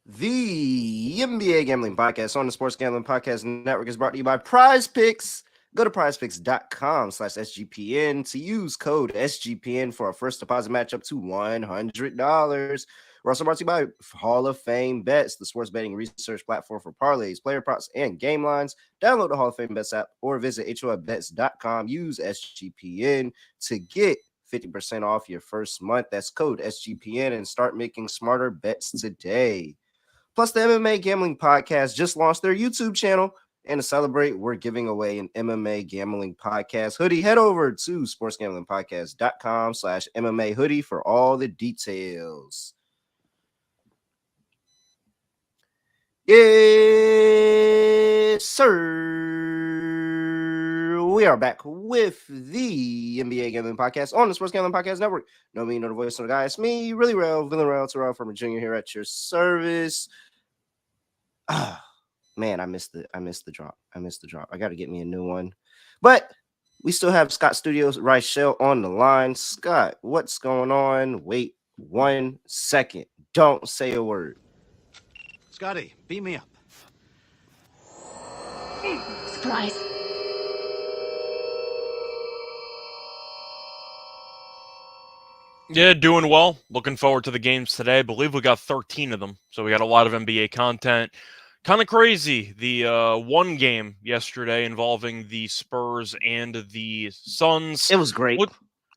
The NBA Gambling Podcast on the Sports Gambling Podcast Network is brought to you by Prize Picks. Go to prizepicks.com/SGPN to use code SGPN for a first deposit match up to $100. We're also brought to you by Hall of Fame Bets, the sports betting research platform for parlays, player props, and game lines. Download the Hall of Fame Bets app or visit HOFBets.com. Use SGPN to get 50% off your first month. That's code SGPN and start making smarter bets today. Plus, the MMA Gambling Podcast just launched their YouTube channel. And to celebrate, we're giving away an MMA Gambling Podcast hoodie. Head over to sportsgamblingpodcast.com/MMA hoodie for all the details. Yes, sir. We are back with the NBA Gambling Podcast on the Sports Gambling Podcast Network. No me, no the voice, no the guy. It's me, really real, Terrell Furman Jr. here at your service. Man, I missed the drop. I got to get me a new one. But we still have Scott Studios Reichel on the line. Scott, what's going on? Wait 1 second. Don't say a word. Scotty, beat me up. Surprise. Yeah, doing well. Looking forward to the games today. I believe we got 13 of them, so we got a lot of NBA content. Kind of crazy. The one game yesterday involving the Spurs and the Suns. It was great.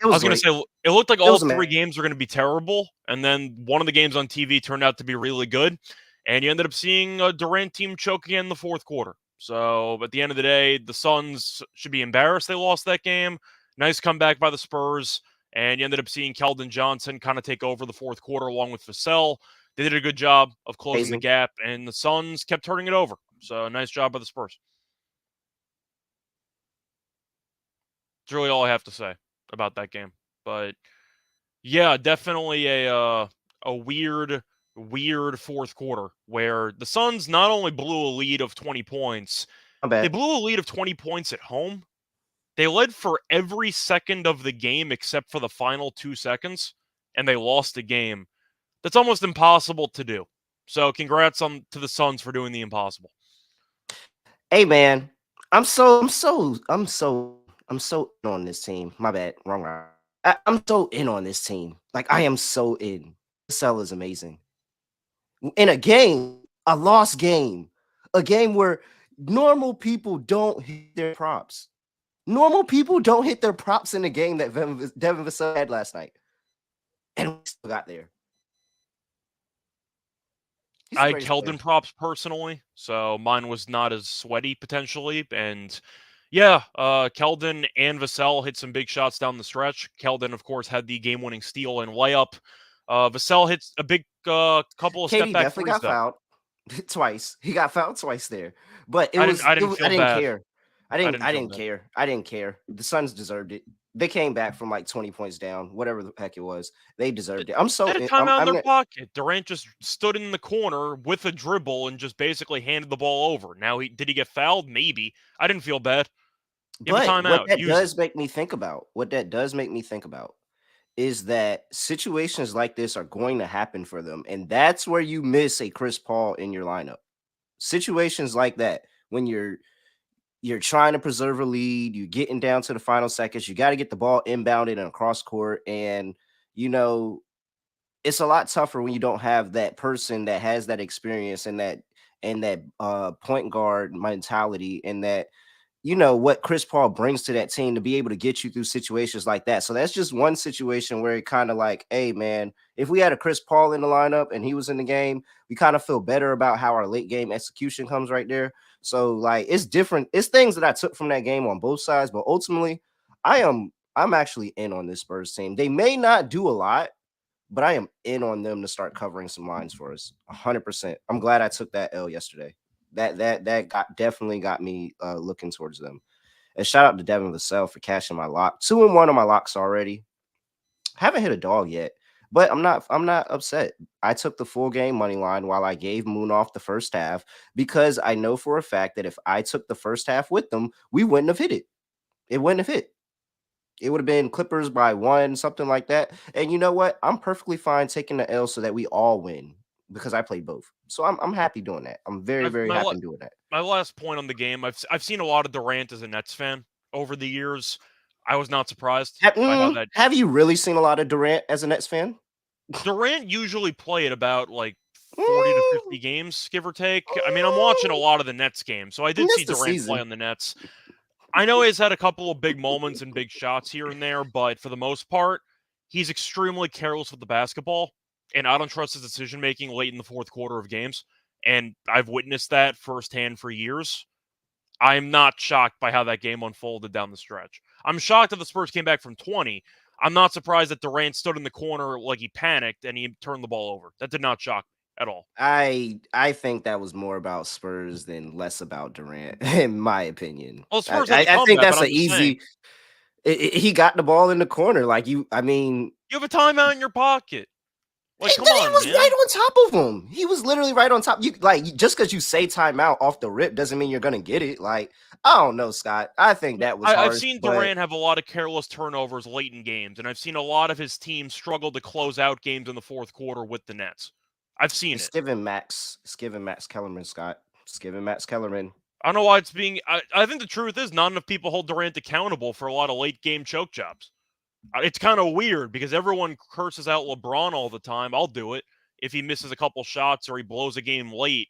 I was going to say, it looked like all three games were going to be terrible, and then one of the games on TV turned out to be really good, and you ended up seeing a Durant team choke again in the fourth quarter. So at the end of the day, the Suns should be embarrassed they lost that game. Nice comeback by the Spurs, and you ended up seeing Keldon Johnson kind of take over the fourth quarter along with Vassell. They did a good job of closing the gap, and the Suns kept turning it over. So nice job by the Spurs. That's really all I have to say about that game. But yeah, definitely a weird fourth quarter where the Suns not only blew a lead of 20 points, they blew a lead of 20 points at home. They led for every second of the game except for the final 2 seconds, and they lost the game. That's almost impossible to do. So congrats to the Suns for doing the impossible. Hey man, I'm so in on this team. My bad, wrong. I'm so in on this team. Like I am so in. Vassell is amazing. In a game, a lost game, a game where normal people don't hit their props. Normal people don't hit their props in a game that Devin Vassell had last night, and we still got there. I had Keldon props personally, so mine was not as sweaty potentially. And yeah, Keldon and Vassell hit some big shots down the stretch. Keldon, of course, had the game-winning steal and layup. Vassell hits a big couple of step-back threes, got fouled twice. He got fouled twice there, but I didn't care. I didn't care. The Suns deserved it. They came back from like 20 points down, whatever the heck it was. They deserved it. I'm so in. Timeout in their pocket. Durant just stood in the corner with a dribble and just basically handed the ball over. Now, did he get fouled? Maybe. I didn't feel bad. But what that does make me think about is that situations like this are going to happen for them, and that's where you miss a Chris Paul in your lineup. Situations like that, when you're trying to preserve a lead, you're getting down to the final seconds, you got to get the ball inbounded and across court. And, you know, it's a lot tougher when you don't have that person that has that experience and that point guard mentality, and that, you know, what Chris Paul brings to that team to be able to get you through situations like that. So that's just one situation where it kind of like, hey, man, if we had a Chris Paul in the lineup and he was in the game, we kind of feel better about how our late game execution comes right there. So like, it's different. It's things that I took from that game on both sides, but ultimately I'm actually in on this Spurs team. They may not do a lot, but I am in on them to start covering some lines for us. 100%. I'm glad I took that L yesterday. That definitely got me looking towards them. And shout out to Devin Vassell for cashing my lock. 2-1 on my locks already. Haven't hit a dog yet, but I'm not upset. I took the full game money line while I gave Munaf the first half because I know for a fact that if I took the first half with them, we wouldn't have hit it. It wouldn't have hit. It would have been Clippers by 1, something like that. And you know what? I'm perfectly fine taking the L so that we all win because I played both. So I'm happy doing that. I'm very, I've, very my happy doing that. my last point on the game, I've seen a lot of Durant as a Nets fan over the years. I was not surprised by how that Have you really seen a lot of Durant as a Nets fan? Durant usually played about like 40 to Mm, 50 games, give or take. I mean, I'm watching a lot of the Nets games, so I did see missed the Durant play season. on the Nets. I know he's had a couple of big moments and big shots here and there, but for the most part, he's extremely careless with the basketball, and I don't trust his decision making late in the fourth quarter of games. And I've witnessed that firsthand for years. I'm not shocked by how that game unfolded down the stretch. I'm shocked that the Spurs came back from 20. I'm not surprised that Durant stood in the corner like he panicked and he turned the ball over. That did not shock me at all. I think that was more about Spurs than less about Durant, in my opinion. Well, the I, Spurs had I, the I think comeback, but that's I'm an just saying, easy. He got the ball in the corner, like you. I mean, you have a timeout in your pocket. Like, he come on, was right man. on top of him. He was literally right on top. Just because you say timeout off the rip doesn't mean you're gonna get it. Like, I don't know, Scott. I think that was I've harsh, seen but Durant have a lot of careless turnovers late in games, and I've seen a lot of his team struggle to close out games in the fourth quarter with the Nets. I've seen it's it. giving Max. It's giving Max Kellerman, Scott. It's giving Max Kellerman. I don't know why it's being. I think the truth is not enough people hold Durant accountable for a lot of late game choke jobs. It's kind of weird because everyone curses out LeBron all the time. I'll do it if he misses a couple shots or he blows a game late.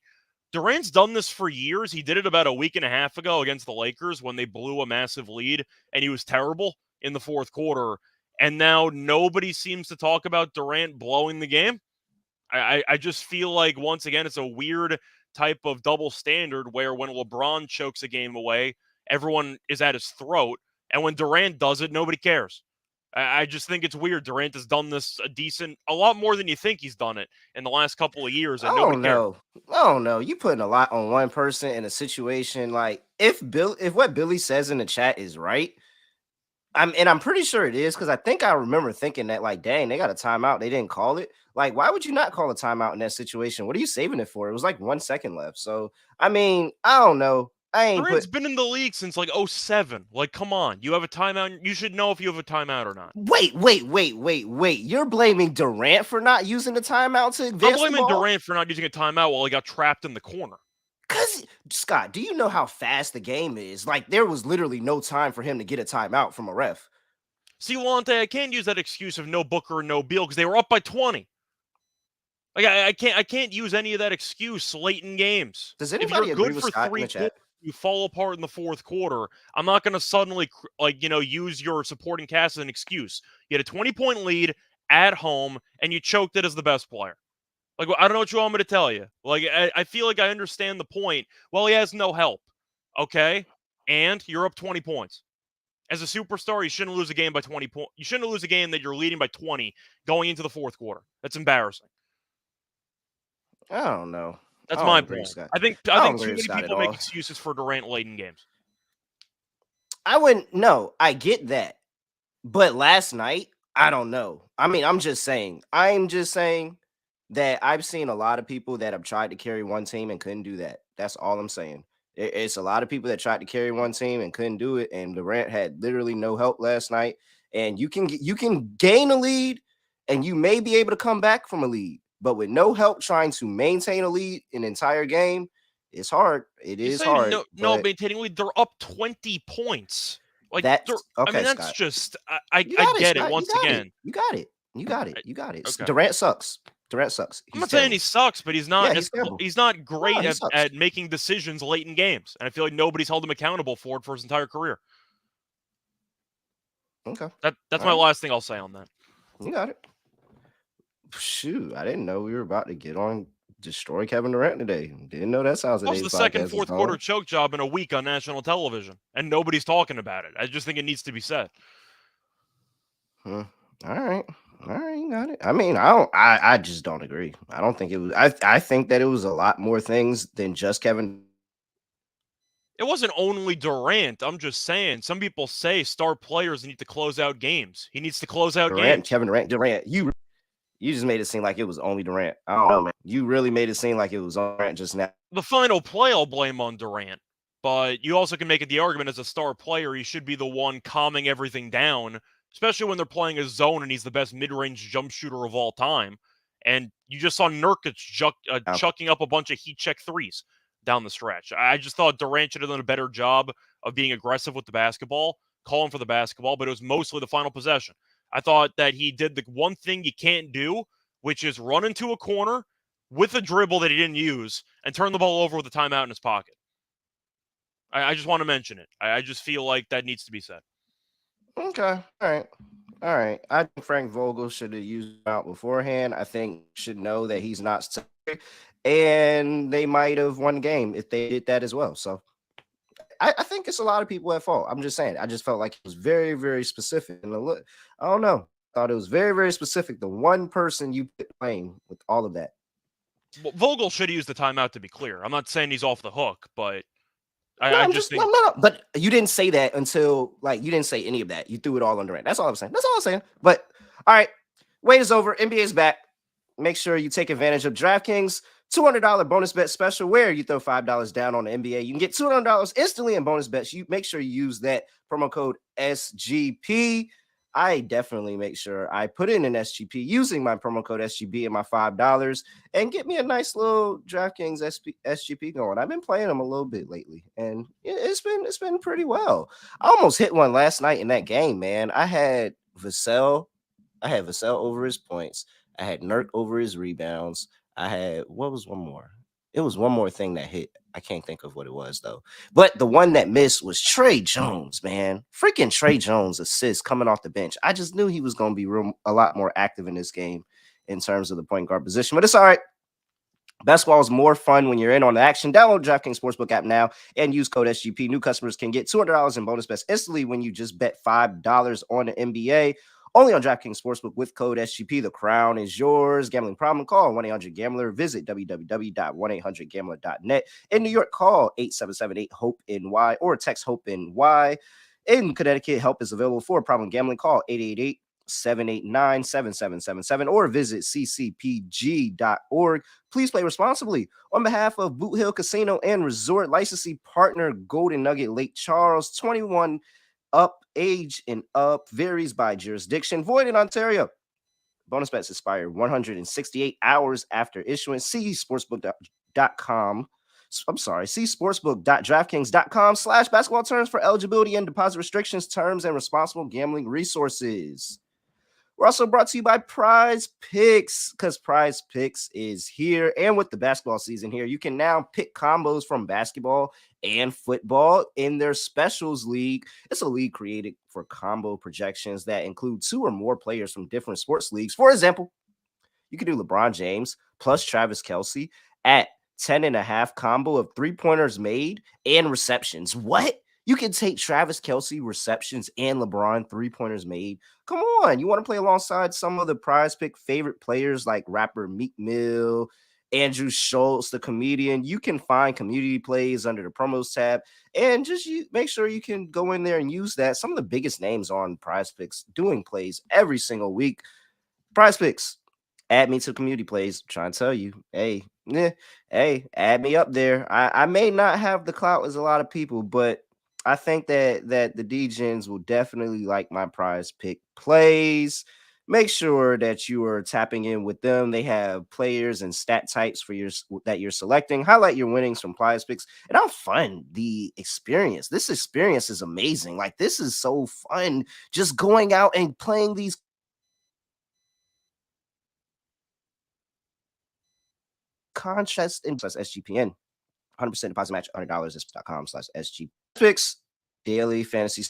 Durant's done this for years. He did it about a week and a half ago against the Lakers when they blew a massive lead and he was terrible in the fourth quarter. And now nobody seems to talk about Durant blowing the game. I just feel like, once again, it's a weird type of double standard where when LeBron chokes a game away, everyone is at his throat. And when Durant does it, nobody cares. I just think it's weird. Durant has done this a lot more than you think he's done it in the last couple of years, and nobody Oh cares. no. Oh no. You putting a lot on one person in a situation like if what Billy says in the chat is right, I'm pretty sure it is because I think I remember thinking that like, dang, they got a timeout. They didn't call it. Like, why would you not call a timeout in that situation? What are you saving it for? It was like 1 second left. So I mean, I don't know. I ain't Durant's put been in the league since like '07. Like, come on. You have a timeout. You should know if you have a timeout or not. wait. You're blaming Durant for not using the timeout to I'm advance the blaming ball? Durant for not using a timeout while he got trapped in the corner. Because Scott, do you know how fast the game is? Like, there was literally no time for him to get a timeout from a ref. See, Lonte, I can't use that excuse of no Booker and no Beal because they were up by 20. Like, I can't use any of that excuse late in games. Does If you're anybody agree good with for Scott in three the quarters, chat? you fall apart in the fourth quarter. I'm not going to suddenly use your supporting cast as an excuse. You had a 20-point lead at home and you choked it as the best player. Like, I don't know what you want me to tell you. Like, I feel like I understand the point. Well, he has no help. Okay, and you're up 20 points. As a superstar, you shouldn't lose a game by 20 points. You shouldn't lose a game that you're leading by 20 going into the fourth quarter. That's embarrassing. I don't know. I That's don't my agree, point. Scott. I I don't think agree too with many Scott at people make all. excuses for Durant late in games. I wouldn't. No, I get that. But last night, I don't know. I mean, I'm just saying. I'm just saying that I've seen a lot of people that have tried to carry one team and couldn't do that. That's all I'm saying. It's a lot of people that tried to carry one team and couldn't do it. And Durant had literally no help last night. And you can gain a lead, and you may be able to come back from a lead. But with no help trying to maintain a lead an entire game, it's hard. It You is say hard. no But maintaining lead. They're up 20 points. Like, that's I mean, okay, that's Scott. just You I got it, get it Scott. You once got it. again. You got it. You got it. I, You got it. okay. Durant sucks. Durant sucks. I'm He's not saying he terrible. sucks, but he's Yeah, not he's terrible. he's not No, great he sucks. at making decisions late in games. And I feel like nobody's held him accountable for it for his entire career. Okay. That's All my right. last thing I'll say on that. You got it. Shoot, I didn't know we were about to get on destroy Kevin Durant today. Didn't know that's how That was today's the second podcast was fourth quarter going. choke job in a week on national television, and nobody's talking about it. I just think it needs to be said. Hmm. All right. All right, you got it. I mean, I just don't agree. I don't think it was I think that it was a lot more things than just Kevin. It wasn't only Durant. I'm just saying. Some people say star players need to close out games. He needs to close out games. Kevin Durant. You just made it seem like it was only Durant. I don't know, man. You really made it seem like it was Durant just now. The final play I'll blame on Durant, but you also can make it the argument as a star player, he should be the one calming everything down, especially when they're playing a zone and he's the best mid-range jump shooter of all time. And you just saw Nurkic chucking up a bunch of heat check threes down the stretch. I just thought Durant should have done a better job of being aggressive with the basketball, calling for the basketball, but it was mostly the final possession. I thought that he did the one thing you can't do, which is run into a corner with a dribble that he didn't use and turn the ball over with a timeout in his pocket. I just want to mention it. I just feel like that needs to be said. Okay. All right. I think Frank Vogel should have used him out beforehand. I think should know that he's not sorry, and they might have won the game if they did that as well. So I think it's a lot of people at fault. I'm just saying. I just felt like it was very, very specific. And I don't know. I thought it was very, very specific. The one person you put playing with all of that. Well, Vogel should have used the timeout, to be clear. I'm not saying he's off the hook, but I just think no. But you didn't say that until you didn't say any of that. You threw it all under it. That's all I'm saying. But all right, wait is over. NBA's back. Make sure you take advantage of DraftKings $200 bonus bet special where you throw $5 down on the NBA. You can get $200 instantly in bonus bets. You make sure you use that promo code SGP. I definitely make sure I put in an SGP using my promo code SGP and my $5 and get me a nice little DraftKings SGP going. I've been playing them a little bit lately, and it's been pretty well. I almost hit one last night in that game, man. I had Vassell over his points. I had Nurk over his rebounds. I had what was one more? It was one more thing that hit. I can't think of what it was, though. But the one that missed was Trey Jones, man. Freaking Trey Jones assist coming off the bench. I just knew he was going to be a lot more active in this game in terms of the point guard position. But it's all right. Basketball is more fun when you're in on the action. Download the DraftKings Sportsbook app now and use code SGP. New customers can get $200 in bonus bets instantly when you just bet $5 on the NBA. Only on DraftKings Sportsbook with code SGP. The crown is yours. Gambling problem? Call 1-800-GAMBLER. Visit www.1800gambler.net. In New York, call 877-8-HOPE-NY or text HOPE-NY. In Connecticut, help is available for problem gambling. Call 888-789-7777 or visit ccpg.org. Please play responsibly. On behalf of Boot Hill Casino and Resort, licensee partner Golden Nugget Lake Charles, 21 up, age and up, varies by jurisdiction, void in Ontario. Bonus bets expire 168 hours after issuance. See sportsbook.com. See sportsbook.draftkings.com/basketball terms for eligibility and deposit restrictions, terms, and responsible gambling resources. We're also brought to you by Prize Picks, because Prize Picks is here. And with the basketball season here, you can now pick combos from basketball and football in their specials league. It's a league created for combo projections that include 2 or more players from different sports leagues. For example, you could do LeBron James plus Travis Kelce at 10.5 combo of 3-pointers made and receptions. What? You can take Travis Kelce receptions and LeBron 3-pointers made. Come on. You want to play alongside some of the Prize Pick favorite players like rapper Meek Mill, Andrew Schultz, the comedian. You can find community plays under the promos tab and just make sure you can go in there and use that. Some of the biggest names on Prize Picks doing plays every single week. Prize Picks. Add me to community plays. I'm trying to tell you, hey, add me up there. I may not have the clout as a lot of people, but I think that the DGens will definitely like my Prize Pick plays. Make sure that you are tapping in with them. They have players and stat types that you're selecting. Highlight your winnings from Prize Picks and how fun the experience. This experience is amazing. Like, this is so fun just going out and playing these contests in SGPN. 100% deposit match, $100 is.com/SG Picks. Daily fantasy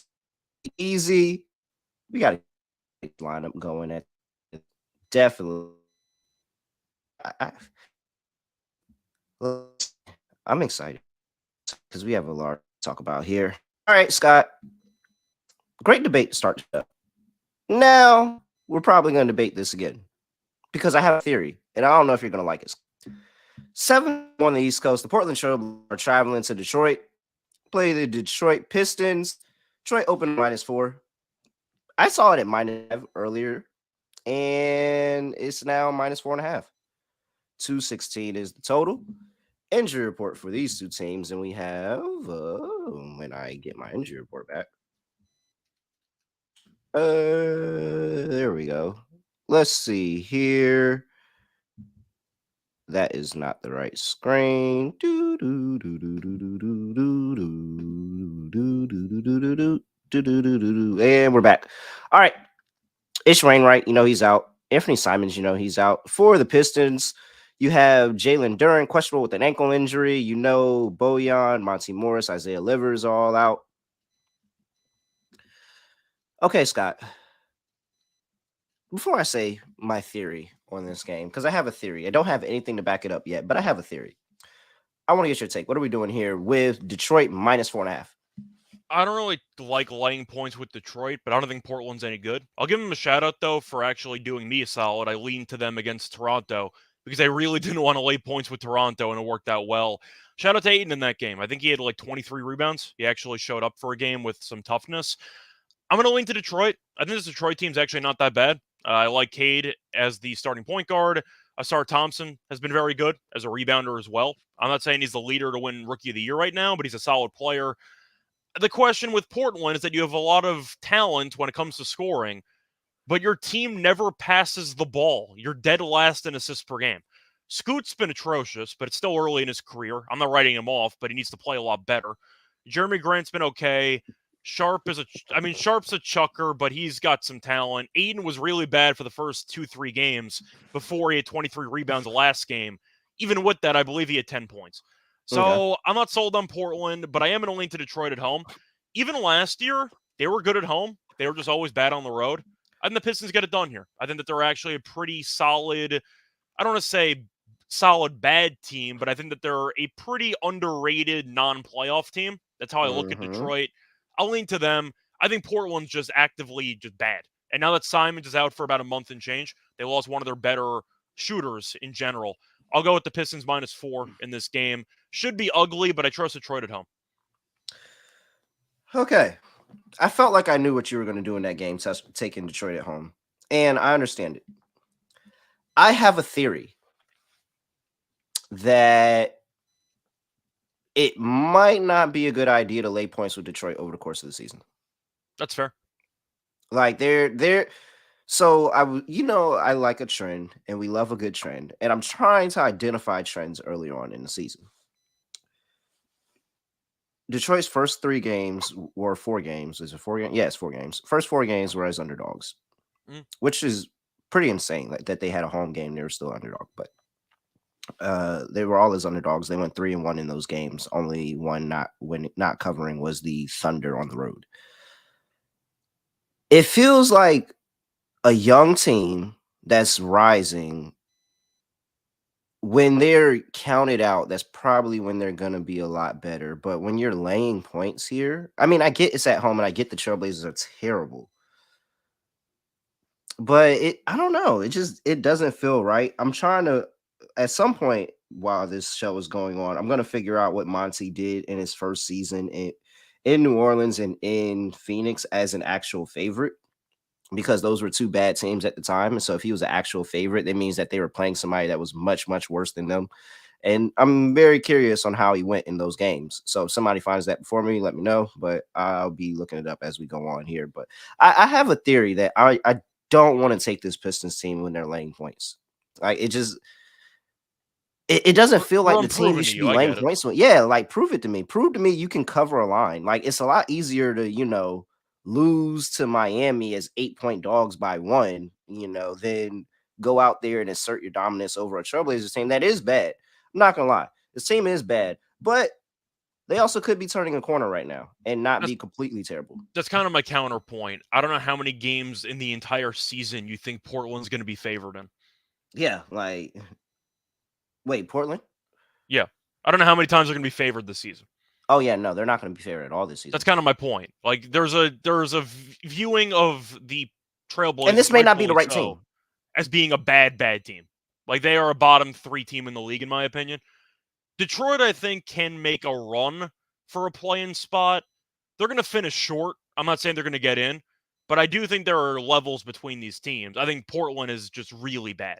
easy. We got a lineup going at definitely. I'm excited because we have a lot to talk about here. All right, Scott. Great debate to start. Now we're probably going to debate this again because I have a theory, and I don't know if you're going to like it. 7 on the East Coast. The Portland Trail are traveling to Detroit play the Detroit Pistons. Detroit opened -4. I saw it at -5 earlier, and it's now -4.5. 216 is the total. Injury report for these two teams, and we have when I get my injury report back. There we go. Let's see here. That is not the right screen. And we're back. All right. Ish Wainwright, he's out. Anthony Simons, he's out. For the Pistons, you have Jalen Duren, questionable with an ankle injury. Bojan, Monty Morris, Isaiah Livers all out. Okay, Scott. Before I say my theory on this game, because I have a theory. I don't have anything to back it up yet, but I have a theory. I want to get your take. What are we doing here with Detroit -4.5? I don't really like laying points with Detroit, but I don't think Portland's any good. I'll give them a shout out, though, for actually doing me a solid. I leaned to them against Toronto because I really didn't want to lay points with Toronto, and it worked out well. Shout out to Ayton in that game. I think he had like 23 rebounds. He actually showed up for a game with some toughness. I'm going to lean to Detroit. I think this Detroit team's actually not that bad. I like Cade as the starting point guard. Asar Thompson has been very good as a rebounder as well. I'm not saying he's the leader to win Rookie of the Year right now, but he's a solid player. The question with Portland is that you have a lot of talent when it comes to scoring, but your team never passes the ball. You're dead last in assists per game. Scoot's been atrocious, but it's still early in his career. I'm not writing him off, but he needs to play a lot better. Jeremy Grant's been okay. Sharp's a chucker, but he's got some talent. Aiden was really bad for the first 2-3 games before he had 23 rebounds the last game. Even with that, I believe he had 10 points. So I'm not sold on Portland, but I am going to lean to Detroit at home. Even last year, they were good at home. They were just always bad on the road. I think the Pistons get it done here. I think that they're actually a pretty solid, I don't want to say solid bad team, but I think that they're a pretty underrated non-playoff team. That's how I look at Detroit. I'll lean to them. I think Portland's just actively just bad. And now that Simons is out for about a month and change, they lost one of their better shooters in general. I'll go with the Pistons -4 in this game. Should be ugly, but I trust Detroit at home. Okay. I felt like I knew what you were going to do in that game, taking Detroit at home. And I understand it. I have a theory that it might not be a good idea to lay points with Detroit over the course of the season. That's fair. Like they're so I like a trend, and we love a good trend, and I'm trying to identify trends early on in the season. Detroit's first 3 games were 4 games. Is it 4 games? Yeah, it's 4 games. First 4 games were as underdogs, which is pretty insane that they had a home game. They were still underdog, but they were all as underdogs. They went 3-1 in those games. Only one not covering was the Thunder on the road. It feels like a young team that's rising. When they're counted out, that's probably when they're going to be a lot better. But when you're laying points here, I mean, I get it's at home, and I get the Trailblazers are terrible. But I don't know. It doesn't feel right. I'm trying to, at some point while this show is going on, I'm going to figure out what Monty did in his first season in New Orleans and in Phoenix as an actual favorite, because those were 2 bad teams at the time. And so if he was an actual favorite, that means that they were playing somebody that was much, much worse than them. And I'm very curious on how he went in those games. So if somebody finds that before me, let me know. But I'll be looking it up as we go on here. But I have a theory that I don't want to take this Pistons team when they're laying points. Like it doesn't feel like the team you should be laying points with. Yeah, like prove it to me. Prove to me you can cover a line. Like it's a lot easier to, lose to Miami as 8-point dogs by 1, then go out there and assert your dominance over a Trailblazers team that is bad. I'm not going to lie. This team is bad, but they also could be turning a corner right now and not be completely terrible. That's kind of my counterpoint. I don't know how many games in the entire season you think Portland's going to be favored in. Yeah, like, wait, Portland? Yeah. I don't know how many times they're going to be favored this season. Oh, yeah, no, they're not going to be favored at all this season. That's kind of my point. Like, there's a viewing of the Trailblazers, and this may not be the right team, as being a bad team. Like, they are a bottom 3 team in the league, in my opinion. Detroit, I think, can make a run for a play-in spot. They're going to finish short. I'm not saying they're going to get in, but I do think there are levels between these teams. I think Portland is just really bad.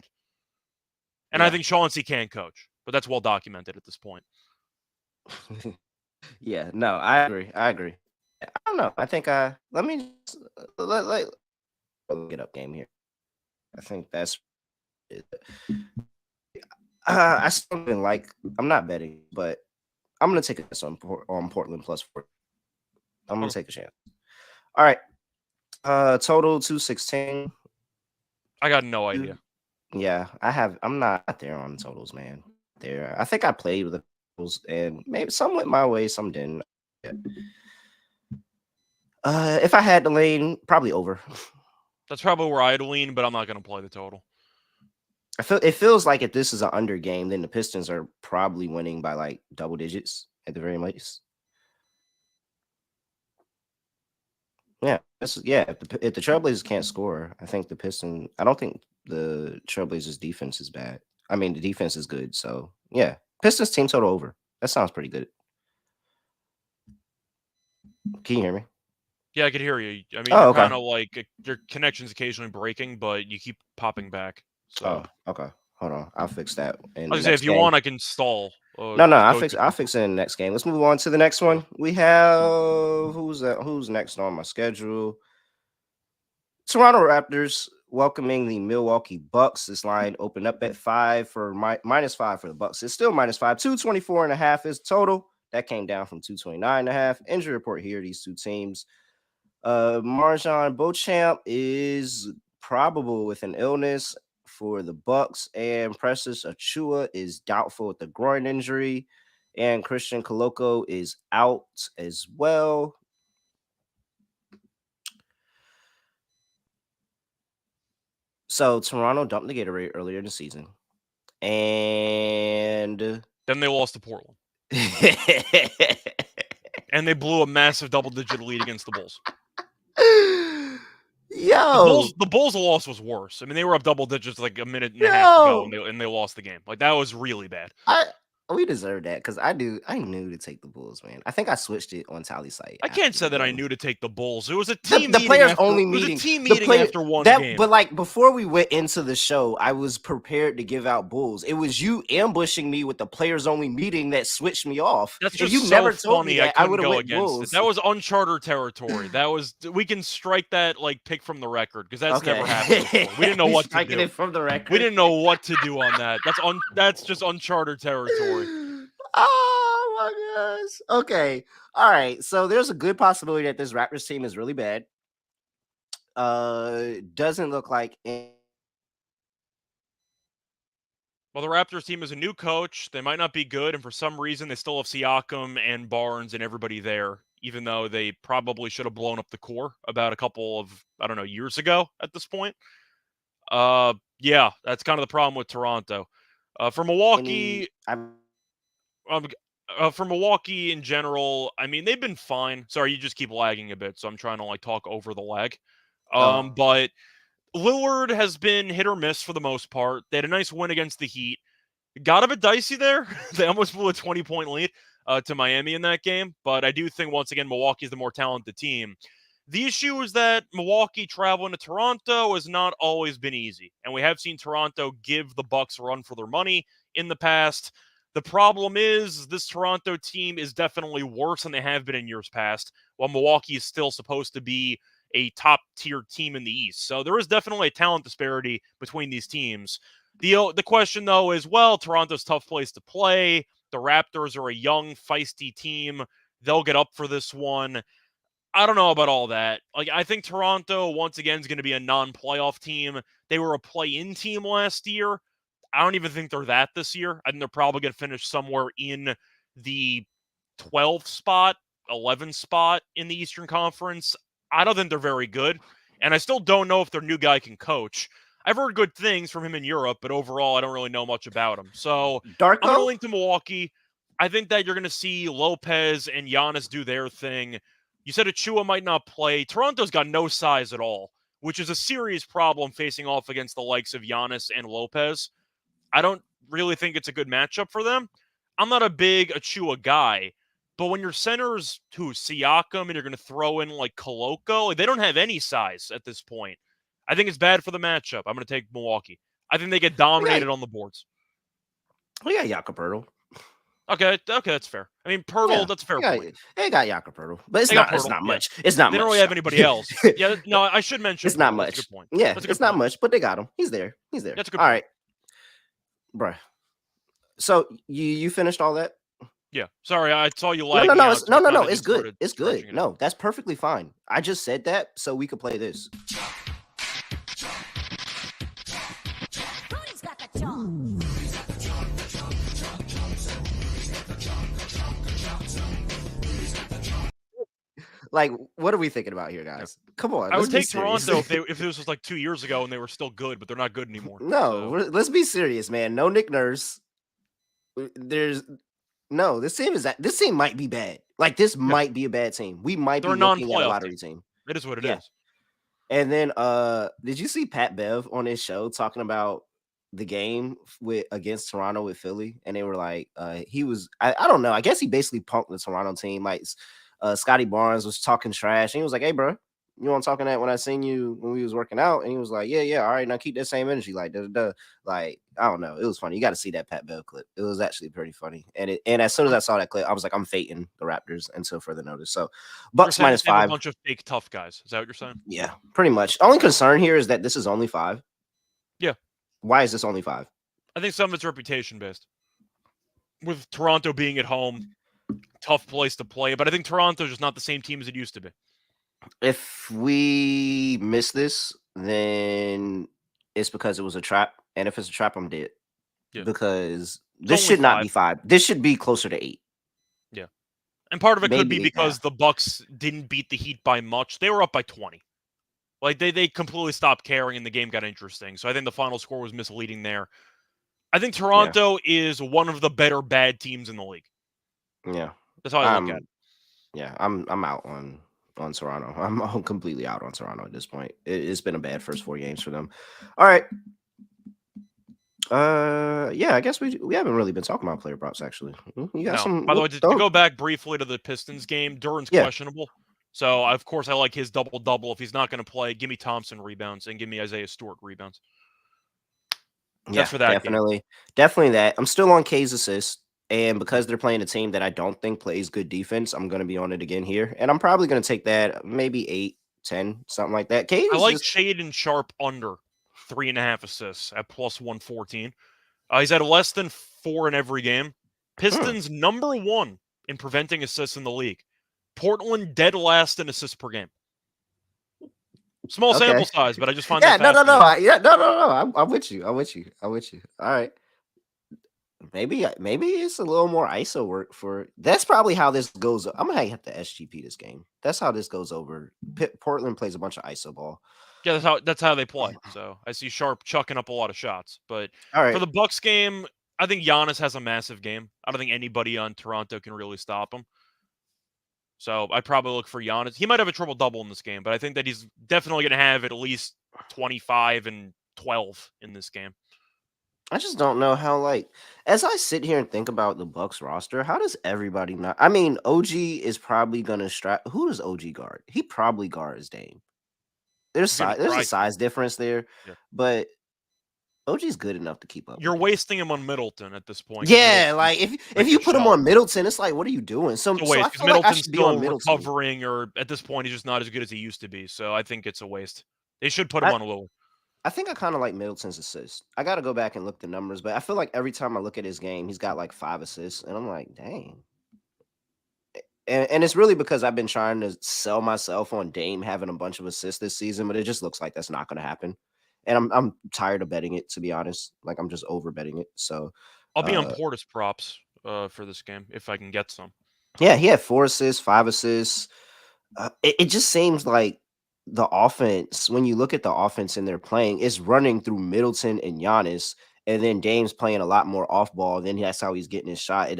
And I think Chauncey can coach, but that's well documented at this point. Yeah, no, I agree. I don't know. I think let me just, let get up game here. I think that's it. I still didn't like. I'm not betting, but I'm gonna take a chance on Portland +4. I'm gonna take a chance. All right. Total 216. I got no idea. Yeah, I'm not there on totals, man. There, I think I played with the totals, and maybe some went my way, some didn't. If I had to lean, probably over. That's probably where I'd lean, but I'm not going to play the total. It feels like if this is an under game, then the Pistons are probably winning by like double digits at the very least. Yeah, if the Trailblazers can't score, I think the Pistons. I don't think the Trailblazers defense is bad. I mean, the defense is good. So yeah, Pistons team total over. That sounds pretty good. Can you hear me? Yeah, I could hear you. I mean, you're kind of like your connection's occasionally breaking, but you keep popping back. So. Oh, okay. Hold on, I'll fix that. I was gonna say, if you want, I can stall. No, I'll fix it in the next game. Let's move on to the next one. We have who's next on my schedule? Toronto Raptors welcoming the Milwaukee Bucks. This line opened up at 5 for -5 for the Bucks. It's still -5. 224.5 is total. That came down from 229.5. Injury report here. These two teams. Marjan Beauchamp is probable with an illness for the Bucks, and Precious Achua is doubtful with the groin injury, and Christian Koloko is out as well. So Toronto dumped the Gatorade earlier in the season, and then they lost to Portland, and they blew a massive double-digit lead against the Bulls. Yo, the Bulls' loss was worse. I mean, they were up double digits like a minute and a half ago, and they lost the game. Like, that was really bad. We deserve that because I knew to take the Bulls, man. I think I switched it on Tally site. I can't say that I knew to take the Bulls. It was a team the meeting. Players only meeting. It was a team meeting after one game. But like before we went into the show, I was prepared to give out Bulls. It was you ambushing me with the players only meeting that switched me off. That's just if you so never funny. Told me that, I would have went against Bulls. it. That was uncharted territory. We can strike that like pick from the record because that's never happened before. We didn't know what to do. It from the record. We didn't know what to do on that. That's just uncharted territory. Oh my gosh. Okay. All right. So there's a good possibility that this Raptors team is really bad. Doesn't look like. Well, the Raptors team is a new coach. They might not be good, and for some reason, they still have Siakam and Barnes and everybody there, even though they probably should have blown up the core about a couple of, years ago at this point. Yeah, that's kind of the problem with Toronto. For Milwaukee... for Milwaukee in general, I mean, they've been fine. Sorry, you just keep lagging a bit, so I'm trying to talk over the lag. But Lillard has been hit or miss for the most part. They had a nice win against the Heat. Got a bit dicey there. They almost blew a 20-point lead to Miami in that game. But I do think, once again, Milwaukee is the more talented team. The issue is that Milwaukee traveling to Toronto has not always been easy. And we have seen Toronto give the Bucks a run for their money in the past. The problem is this Toronto team is definitely worse than they have been in years past, while Milwaukee is still supposed to be a top-tier team in the East. So there is definitely a talent disparity between these teams. The question, though, is, well, Toronto's a tough place to play. The Raptors are a young, feisty team. They'll get up for this one. I don't know about all that. I think Toronto, once again, is going to be a non-playoff team. They were a play-in team last year. I don't even think they're that this year. I think they're probably going to finish somewhere in the 12th spot, 11th spot in the Eastern Conference. I don't think they're very good, and I still don't know if their new guy can coach. I've heard good things from him in Europe, but overall, I don't really know much about him. So I'm going to link to Milwaukee. I think that you're going to see Lopez and Giannis do their thing. You said Achua might not play. Toronto's got no size at all, which is a serious problem facing off against the likes of Giannis and Lopez. I don't really think it's a good matchup for them. I'm not a big Achua guy, But when your center's Siakam and you're going to throw in like Koloko, like, they don't have any size at this point. I think it's bad for the matchup. I'm going to take Milwaukee. I think they get dominated on the boards. We got Jakob Poeltl. Okay, that's fair. I mean, Poeltl, that's a fair point. They got Jakob Poeltl, but it's They not Yeah. much. It's not much. They don't really have anybody else. Yeah, no, I should mention it's Poeltl. not much. That's a good point. Yeah, that's a good it's point. not much, but they got him. He's there. That's a good All point. right, bruh. So you finished all that? Yeah. Sorry, I saw you lagging No. out, It's good. It's good. No, that's perfectly fine. I just said that so we could play this. Who's got the talk? Like, what are we thinking about here, guys? Come on. I would take serious. Toronto if this was like 2 years ago and they were still good, but they're not good anymore. No, let's be serious, man. No Nick Nurse. This team might be bad. Like, this might be a bad team. We might be looking at a lottery team. It is what it is. And then did you see Pat Bev on his show talking about the game against Toronto with Philly? And they were like, I don't know. I guess he basically punked the Toronto team. Like, Scotty Barnes was talking trash, and he was like, "Hey, bro, you want talking that when I seen you when we was working out?" And he was like, "Yeah, all right, now keep that same energy." Like, like, I don't know. It was funny. You got to see that Pat Bev clip. It was actually pretty funny. And as soon as I saw that clip, I was like, I'm fading the Raptors until further notice. So, Bucks -5. A bunch of fake tough guys. Is that what you're saying? Yeah, pretty much. Only concern here is that this is only 5. Yeah. Why is this only 5? I think some of it's reputation based. With Toronto being at home, tough place to play, but I think Toronto's just not the same team as it used to be. If we miss this, then it's because it was a trap. And if it's a trap, I'm dead. Yeah. Because this should not be 5. This should be closer to 8. Yeah. And part of it could be because the Bucks didn't beat the Heat by much. They were up by 20. Like, they completely stopped caring and the game got interesting. So I think the final score was misleading there. I think Toronto is one of the better bad teams in the league. Yeah. That's how I look at it. Yeah, I'm out on Toronto. I'm completely out on Toronto at this point. It's been a bad first 4 games for them. All right. Yeah, I guess we haven't really been talking about player props, actually. You got some. By the way, to go back briefly to the Pistons game, Duran's questionable. So, of course, I like his double-double. If he's not going to play, give me Thompson rebounds and give me Isaiah Stewart rebounds. That's for that definitely. Game. Definitely that. I'm still on K's assist. And because they're playing a team that I don't think plays good defense, I'm going to be on it again here. And I'm probably going to take that maybe 8, 10, something like that. I like Shaedon Sharpe under 3.5 assists at plus 114. He's had less than 4 in every game. Pistons number 1 in preventing assists in the league. Portland dead last in assists per game. Small sample size, but I just find that fascinating. No. I'm with you. All right. Maybe it's a little more ISO work for. That's probably how this goes. I'm gonna have to SGP this game. That's how this goes over. Portland plays a bunch of ISO ball. Yeah, that's how they play. So I see Sharpe chucking up a lot of shots. But for the Bucks game, I think Giannis has a massive game. I don't think anybody on Toronto can really stop him. So I'd probably look for Giannis. He might have a triple-double in this game, but I think that he's definitely going to have at least 25 and 12 in this game. I just don't know how, like, as I sit here and think about the Bucks roster, how does everybody not? I mean, OG is probably going to strap. Who does OG guard? He probably guards Dame. There's a size difference there, but OG's good enough to keep up. You're wasting him on Middleton at this point. Yeah, like if you put him on Middleton, it's like, what are you doing? So I feel like I should be on Middleton. Recovering, or at this point, he's just not as good as he used to be. So I think it's a waste. They should put him on a little. I think I kind of like Middleton's assists. I got to go back and look the numbers, but I feel like every time I look at his game, he's got like 5 assists, and I'm like, dang. And it's really because I've been trying to sell myself on Dame having a bunch of assists this season, but it just looks like that's not going to happen. And I'm tired of betting it, to be honest. Like, I'm just over betting it. So I'll be on Portis props for this game if I can get some. Yeah, he had 4 assists, 5 assists. It just seems like the offense, when you look at the offense and they're playing, is running through Middleton and Giannis, and then Dame's playing a lot more off ball. Then that's how he's getting his shot.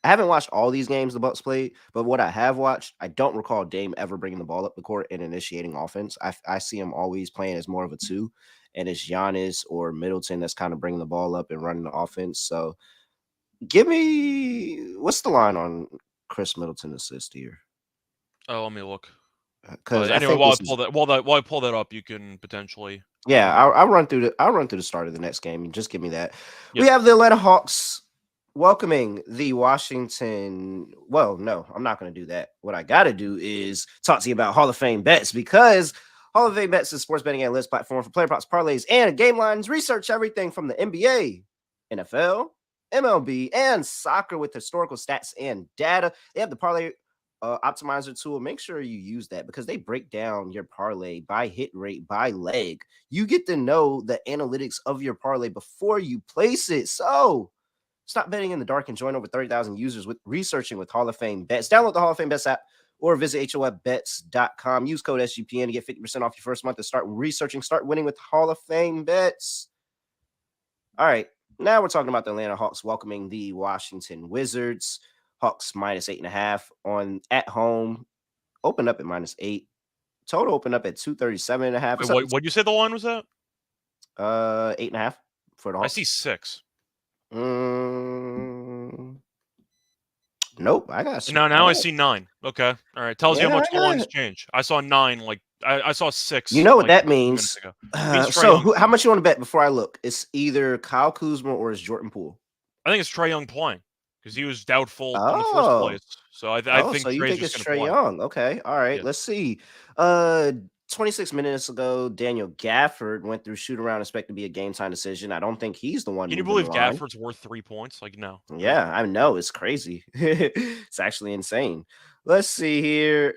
I haven't watched all these games the Bucks played, but what I have watched, I don't recall Dame ever bringing the ball up the court and initiating offense. I see him always playing as more of a 2, and it's Giannis or Middleton that's kind of bringing the ball up and running the offense. So Give me what's the line on Chris Middleton assist here? Oh, let me look. Because But I anyway, think while I this is pull that while I pull that up, you can potentially. yeah. I'll run through the start of the next game. Just give me that. Yeah. We have the Atlanta Hawks welcoming the Washington. Well, no, I'm not going to do that. What I got to do is talk to you about Hall of Fame bets because Hall of Fame bets is a sports betting analytics platform for player props, parlays, and game lines. Research everything from the NBA, NFL, MLB, and soccer with historical stats and data. They have the parlay optimizer tool. Make sure you use that because they break down your parlay by hit rate, by leg. You get to know the analytics of your parlay before you place it. So stop betting in the dark and join over 30,000 users with researching with Hall of Fame bets. Download the Hall of Fame bets app or visit HOFBets.com. Use code SGPN to get 50% off your first month and start researching, start winning with Hall of Fame bets. All right. Now we're talking about the Atlanta Hawks welcoming the Washington Wizards. Hawks minus 8.5 on at home. Open up at -8. Total open up at 237.5. Wait, what did you say the line was at? 8.5 for the I Hawks. see 6. Nope, I got Now I see 9. Okay, all right. Tells you how much the lines change. I saw 9. Like I saw 6. You know what like, that means? Ago. Means Trae So, Young. how much you want to bet before I look? It's either Kyle Kuzma or it's Jordan Poole. I think it's Trae Young playing because he was doubtful in the first Oh, place. So I think so you Trae's think just it's going to Trae play. Young? Okay, all right. Yeah. Let's see. 26 minutes ago, Daniel Gafford went through shoot around, expect to be a game time decision. I don't think he's the one. Can you moving believe the line. Gafford's worth 3 points? Like, no. Yeah, I know. It's crazy. It's actually insane. Let's see here.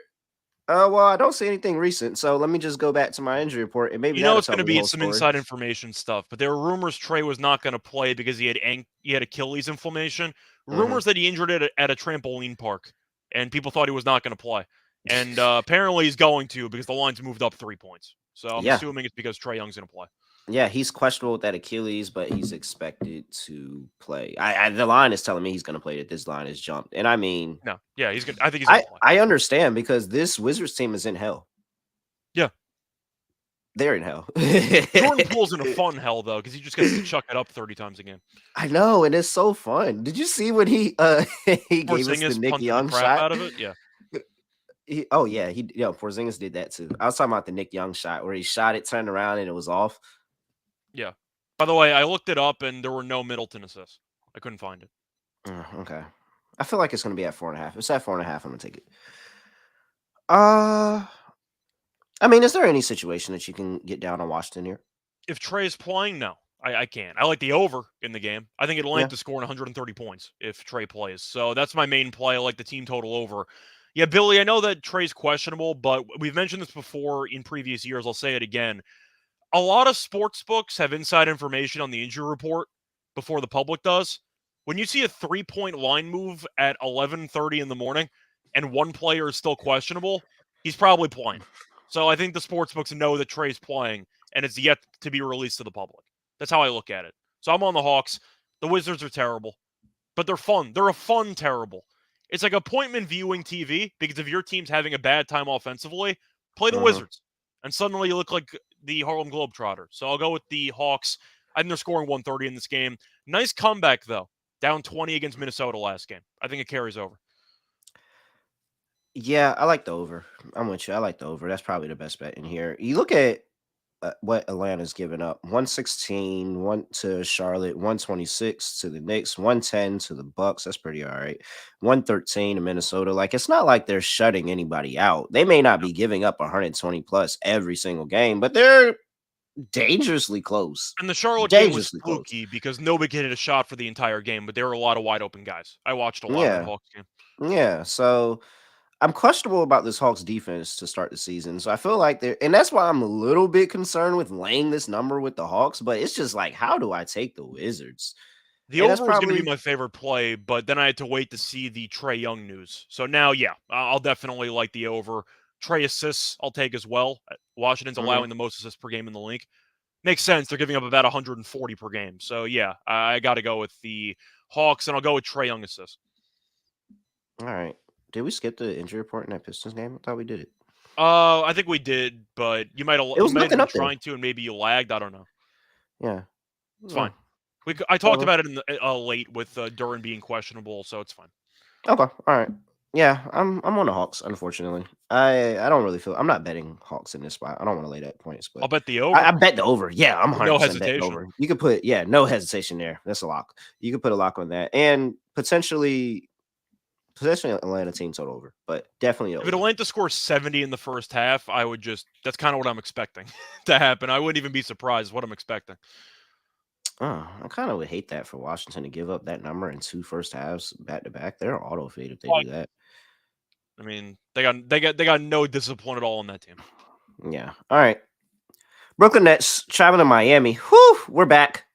Well, I don't see anything recent, so let me just go back to my injury report, and maybe You know that'll it's tell going to me the be whole some story. inside information stuff, but there were rumors Trae was not going to play because he had Achilles inflammation. Rumors that he injured it at a trampoline park, and people thought he was not going to play. And apparently he's going to because the line's moved up 3 points. So I'm assuming it's because Trae Young's going to play. Yeah, he's questionable with that Achilles, but he's expected to play. The line is telling me he's going to play. That this line is jumped, and I mean, no, yeah, he's gonna. I think he's going to play. I understand because this Wizards team is in hell. Yeah, they're in hell. Jordan Poole's in a fun hell though because he just gets to chuck it up 30 times a game. I know, and it's so fun. Did you see when he he gave us the Nick Young shot out of it? Yeah. Porzingis did that too. I was talking about the Nick Young shot where he shot it, turned around, and it was off. Yeah. By the way, I looked it up and there were no Middleton assists. I couldn't find it. Okay. I feel like it's going to be at 4.5. It's at 4.5. I'm going to take it. I mean, is there any situation that you can get down on Washington here? If Trae is playing, no. I can't. I like the over in the game. I think Atlanta scoring 130 points if Trae plays. So that's my main play. I like the team total over. Yeah, Billy, I know that Trae's questionable, but we've mentioned this before in previous years. I'll say it again. A lot of sports books have inside information on the injury report before the public does. When you see a 3-point line move at 11:30 in the morning and one player is still questionable, he's probably playing. So I think the sports books know that Trae's playing and it's yet to be released to the public. That's how I look at it. So I'm on the Hawks. The Wizards are terrible, but they're fun. They're a fun terrible. It's like appointment viewing TV because if your team's having a bad time offensively, play the Wizards. And suddenly you look like the Harlem Globetrotter. So I'll go with the Hawks. I think they're scoring 130 in this game. Nice comeback, though. Down 20 against Minnesota last game. I think it carries over. Yeah, I like the over. I'm with you. I like the over. That's probably the best bet in here. You look at what Atlanta's given up: 116, one to Charlotte, 126 to the Knicks, 110 to the Bucks. That's pretty all right. 113 to Minnesota. Like it's not like they're shutting anybody out. They may not be giving up 120 plus every single game, but they're dangerously close. And the Charlotte game was fluky because nobody could hit a shot for the entire game, but there were a lot of wide open guys. I watched a lot of that Hawks game. Yeah, so I'm questionable about this Hawks defense to start the season. So I feel like and that's why I'm a little bit concerned with laying this number with the Hawks, but it's just like, how do I take the Wizards? The over was going to be my favorite play, but then I had to wait to see the Trae Young news. So now, yeah, I'll definitely like the over. Trae assists I'll take as well. Washington's allowing the most assists per game in the league. Makes sense. They're giving up about 140 per game. So, yeah, I got to go with the Hawks, and I'll go with Trae Young assists. All right. Did we skip the injury report in that Pistons game? I thought we did it. I think we did, but you might have been trying to, and maybe you lagged. I don't know. Yeah. It's fine. I talked So, about it in the late with Duran being questionable, so it's fine. okay, all right. Yeah, I'm on the Hawks. Unfortunately, I don't really feel I'm not betting Hawks in this spot. I don't want to lay that points, I'll but bet the over. I bet the over. Yeah, I'm With no 100% betting hesitation. over. You could put no hesitation there. That's a lock. You could put a lock on that, and potentially Atlanta team total over, but definitely If over. Atlanta scores 70 in the first half, I would that's kind of what I'm expecting to happen. I wouldn't even be surprised what I'm expecting. Oh, I kind of would hate that for Washington to give up that number in 2 first halves back to back. They're auto fade if they do that. I mean, they got no discipline at all on that team. Yeah. All right. Brooklyn Nets traveling to Miami. Whew, we're back.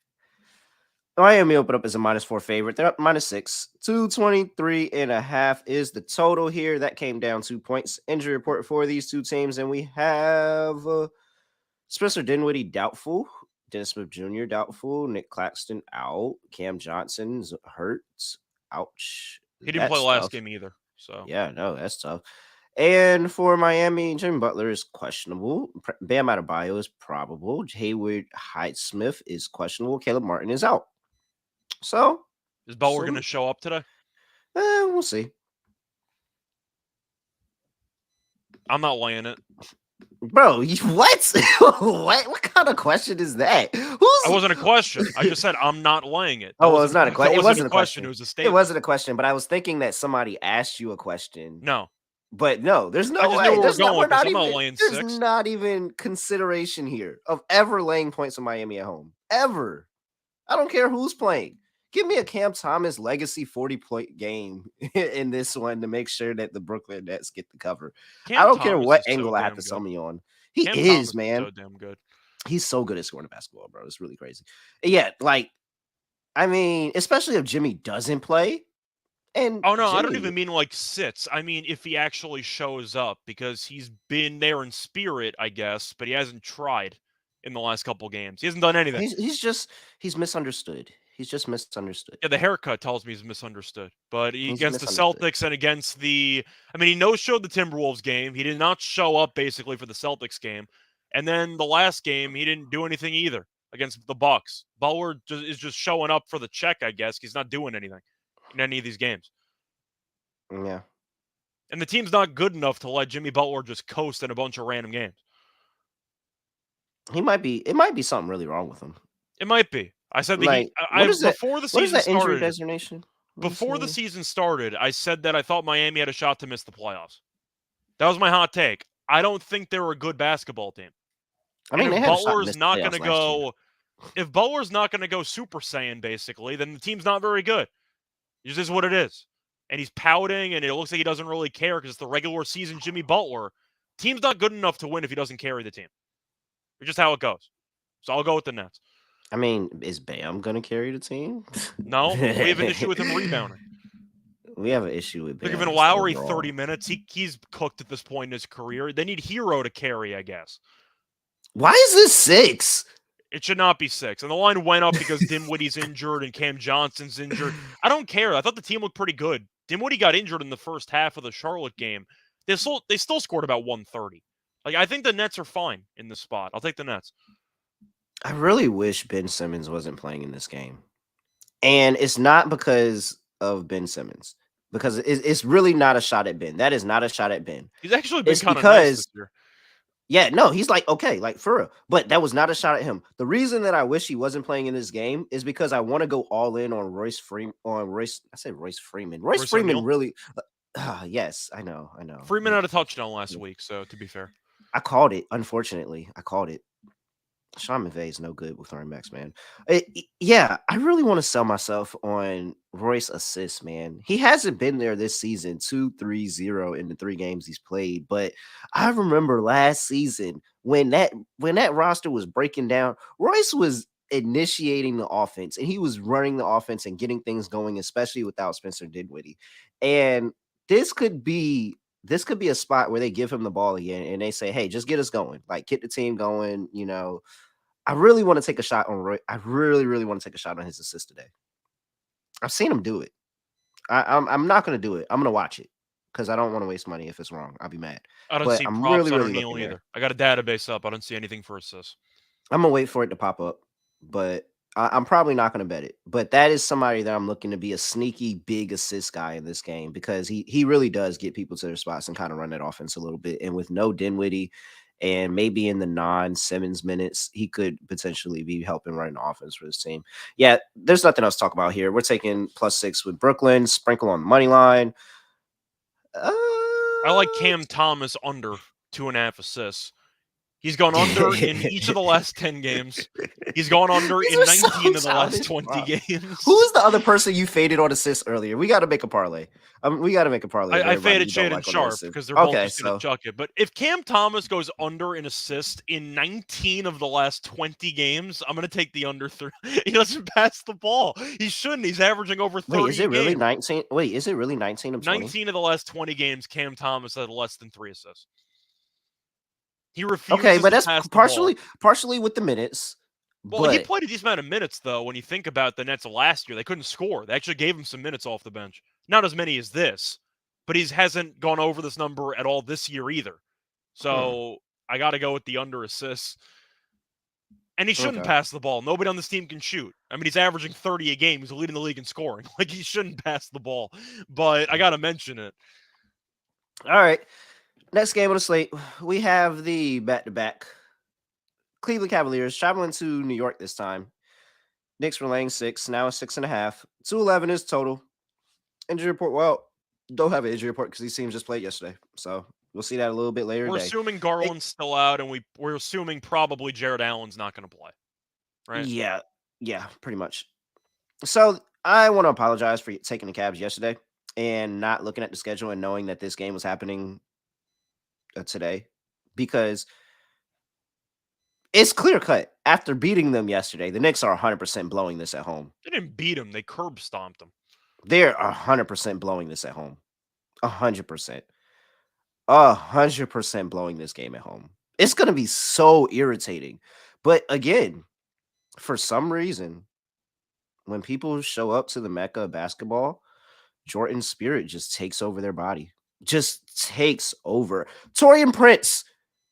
Miami opened up as a -4 favorite. They're up -6. 223.5 is the total here. That came down 2 points. Injury report for these two teams, and we have Spencer Dinwiddie doubtful. Dennis Smith Jr. doubtful. Nick Claxton out. Cam Johnson's hurt. Ouch. He didn't play That's last tough. game either. So Yeah, no, that's tough. And for Miami, Jimmy Butler is questionable. Bam Adebayo is probable. Hayward Highsmith is questionable. Caleb Martin is out. So is Butler going to show up today? We'll see. I'm not laying it. Bro, what? What kind of question is that? I wasn't a question. I just said I'm not laying it. Well, it's not a question. It wasn't a question. It was a statement. It wasn't a question, but I was thinking that somebody asked you a question. No. But no, there's no way. There's not even consideration here of ever laying points in Miami at home. Ever. I don't care who's playing. Give me a Cam Thomas legacy 40-point game in this one to make sure that the Brooklyn Nets get the cover. I don't care what angle I have to sell me on. He is, man. So damn good. He's so good at scoring the basketball, bro. It's really crazy. Yeah, I mean, especially if Jimmy doesn't play. And I don't even mean sits. I mean if he actually shows up, because he's been there in spirit, I guess, but he hasn't tried in the last couple games. He hasn't done anything. He's misunderstood. He's just misunderstood. Yeah, the haircut tells me he's misunderstood. But against the Celtics and against he no-showed the Timberwolves game. He did not show up basically for the Celtics game. And then the last game, he didn't do anything either against the Bucks. Butler is just showing up for the check, I guess. He's not doing anything in any of these games. Yeah. And the team's not good enough to let Jimmy Butler just coast in a bunch of random games. It might be something really wrong with him. It might be. I said that before the season started. Injury designation? Before the season started, I said that I thought Miami had a shot to miss the playoffs. That was my hot take. I don't think they're a good basketball team. I mean, if Butler's not going to go, if Butler's not going to go Super Saiyan, basically, then the team's not very good. It just is what it is. And he's pouting, and it looks like he doesn't really care because it's the regular season Jimmy Butler. Team's not good enough to win if he doesn't carry the team. It's just how it goes. So I'll go with the Nets. I mean, is Bam going to carry the team? No, we have an issue with him rebounding. We have an issue with Bam. They're giving Lowry 30 minutes. He's cooked at this point in his career. They need Hero to carry, I guess. Why is this 6? It should not be 6. And the line went up because Dinwiddie's injured and Cam Johnson's injured. I don't care. I thought the team looked pretty good. Dinwiddie got injured in the first half of the Charlotte game. They still scored about 130. I think the Nets are fine in this spot. I'll take the Nets. I really wish Ben Simmons wasn't playing in this game. And it's not because of Ben Simmons. Because it's really not a shot at Ben. That is not a shot at Ben. He's actually been kind of nice this year. Yeah, no, he's okay, for real. But that was not a shot at him. The reason that I wish he wasn't playing in this game is because I want to go all in on Royce Freeman. I said Royce Freeman. Royce Freeman O'Neal? Really. Yes, I know. Freeman had a touchdown last week, so to be fair. I called it, unfortunately. I called it. Sean McVay is no good with running backs, man. I really want to sell myself on Royce assists, man. He hasn't been there this season, 2-3-0 in the 3 games he's played. But I remember last season when that roster was breaking down, Royce was initiating the offense and he was running the offense and getting things going, especially without Spencer Dinwiddie. And this could be a spot where they give him the ball again and they say, hey, just get us going. Get the team going, I really want to take a shot on Roy. I really, really want to take a shot on his assist today. I've seen him do it. I'm not going to do it. I'm going to watch it because I don't want to waste money if it's wrong. I'll be mad. I don't see props on O'Neal either. I got a database up. I don't see anything for assists. I'm going to wait for it to pop up, but I'm probably not going to bet it, but that is somebody that I'm looking to be a sneaky big assist guy in this game because he really does get people to their spots and kind of run that offense a little bit. And with no Dinwiddie and maybe in the non-Simmons minutes, he could potentially be helping run the offense for this team. Yeah, there's nothing else to talk about here. We're taking +6 with Brooklyn, sprinkle on the money line. I like Cam Thomas under 2.5 assists. He's gone under in each of the last 10 games. He's gone under These in are 19 so of the last childish 20 props. games. Who is the other person you faded on assists earlier? We got to make a parlay. We got to make a parlay. I faded Shaden Sharp because they're both just going to chuck it. But if Cam Thomas goes under in assists in 19 of the last 20 games, I'm going to take the under 3. He doesn't pass the ball. He shouldn't. He's averaging over 30 Wait, is it really game. 19? Wait, is it really 19 of 20? 19 of the last 20 games, Cam Thomas had less than 3 assists. He refuses Okay, but to that's pass the partially with the minutes. Well, he played a decent amount of minutes, though, when you think about the Nets last year. They couldn't score. They actually gave him some minutes off the bench. Not as many as this, but he hasn't gone over this number at all this year either. So I got to go with the under assists. And he shouldn't pass the ball. Nobody on this team can shoot. I mean, he's averaging 30 a game. He's leading the league in scoring. Like, he shouldn't pass the ball. But I got to mention it. All right. Next game on the slate, we have the back-to-back Cleveland Cavaliers traveling to New York this time. Knicks were laying 6, now 6.5. 211 is total. Injury report, well, don't have an injury report because these teams just played yesterday. So we'll see that a little bit later We're today. assuming Garland's still out, and we're assuming probably Jared Allen's not going to play, right? Yeah, pretty much. So I want to apologize for taking the Cavs yesterday and not looking at the schedule and knowing that this game was happening today because it's clear cut. After beating them yesterday, the Knicks are 100% blowing this at home. They didn't beat him. They curb stomped him. They're 100% blowing this at home. 100%. 100% blowing this game at home. It's going to be so irritating. But again, for some reason, when people show up to the Mecca of basketball, Jordan's spirit just takes over their body. Just takes over. Torian Prince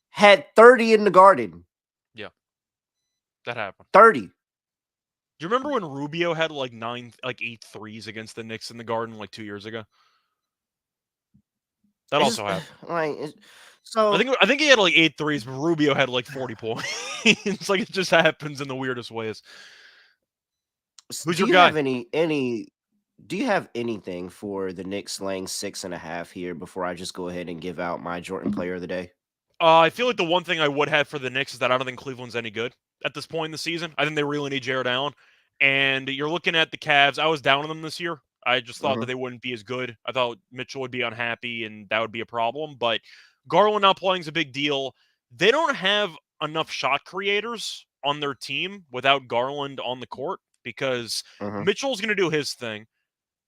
had 30 in the Garden. Yeah. That happened. 30. Do you remember when Rubio had like 8 threes against the Knicks in the Garden like 2 years ago? That also happened. So I think he had like 8 threes, but Rubio had like 40 points. It's like it just happens in the weirdest ways. Who's your guy? Do you have anything for the Knicks laying 6.5 here before I just go ahead and give out my Jordan player of the day? I feel like the one thing I would have for the Knicks is that I don't think Cleveland's any good at this point in the season. I think they really need Jared Allen. And you're looking at the Cavs. I was down on them this year. I just thought that they wouldn't be as good. I thought Mitchell would be unhappy, and that would be a problem. But Garland not playing is a big deal. They don't have enough shot creators on their team without Garland on the court because Mitchell's going to do his thing.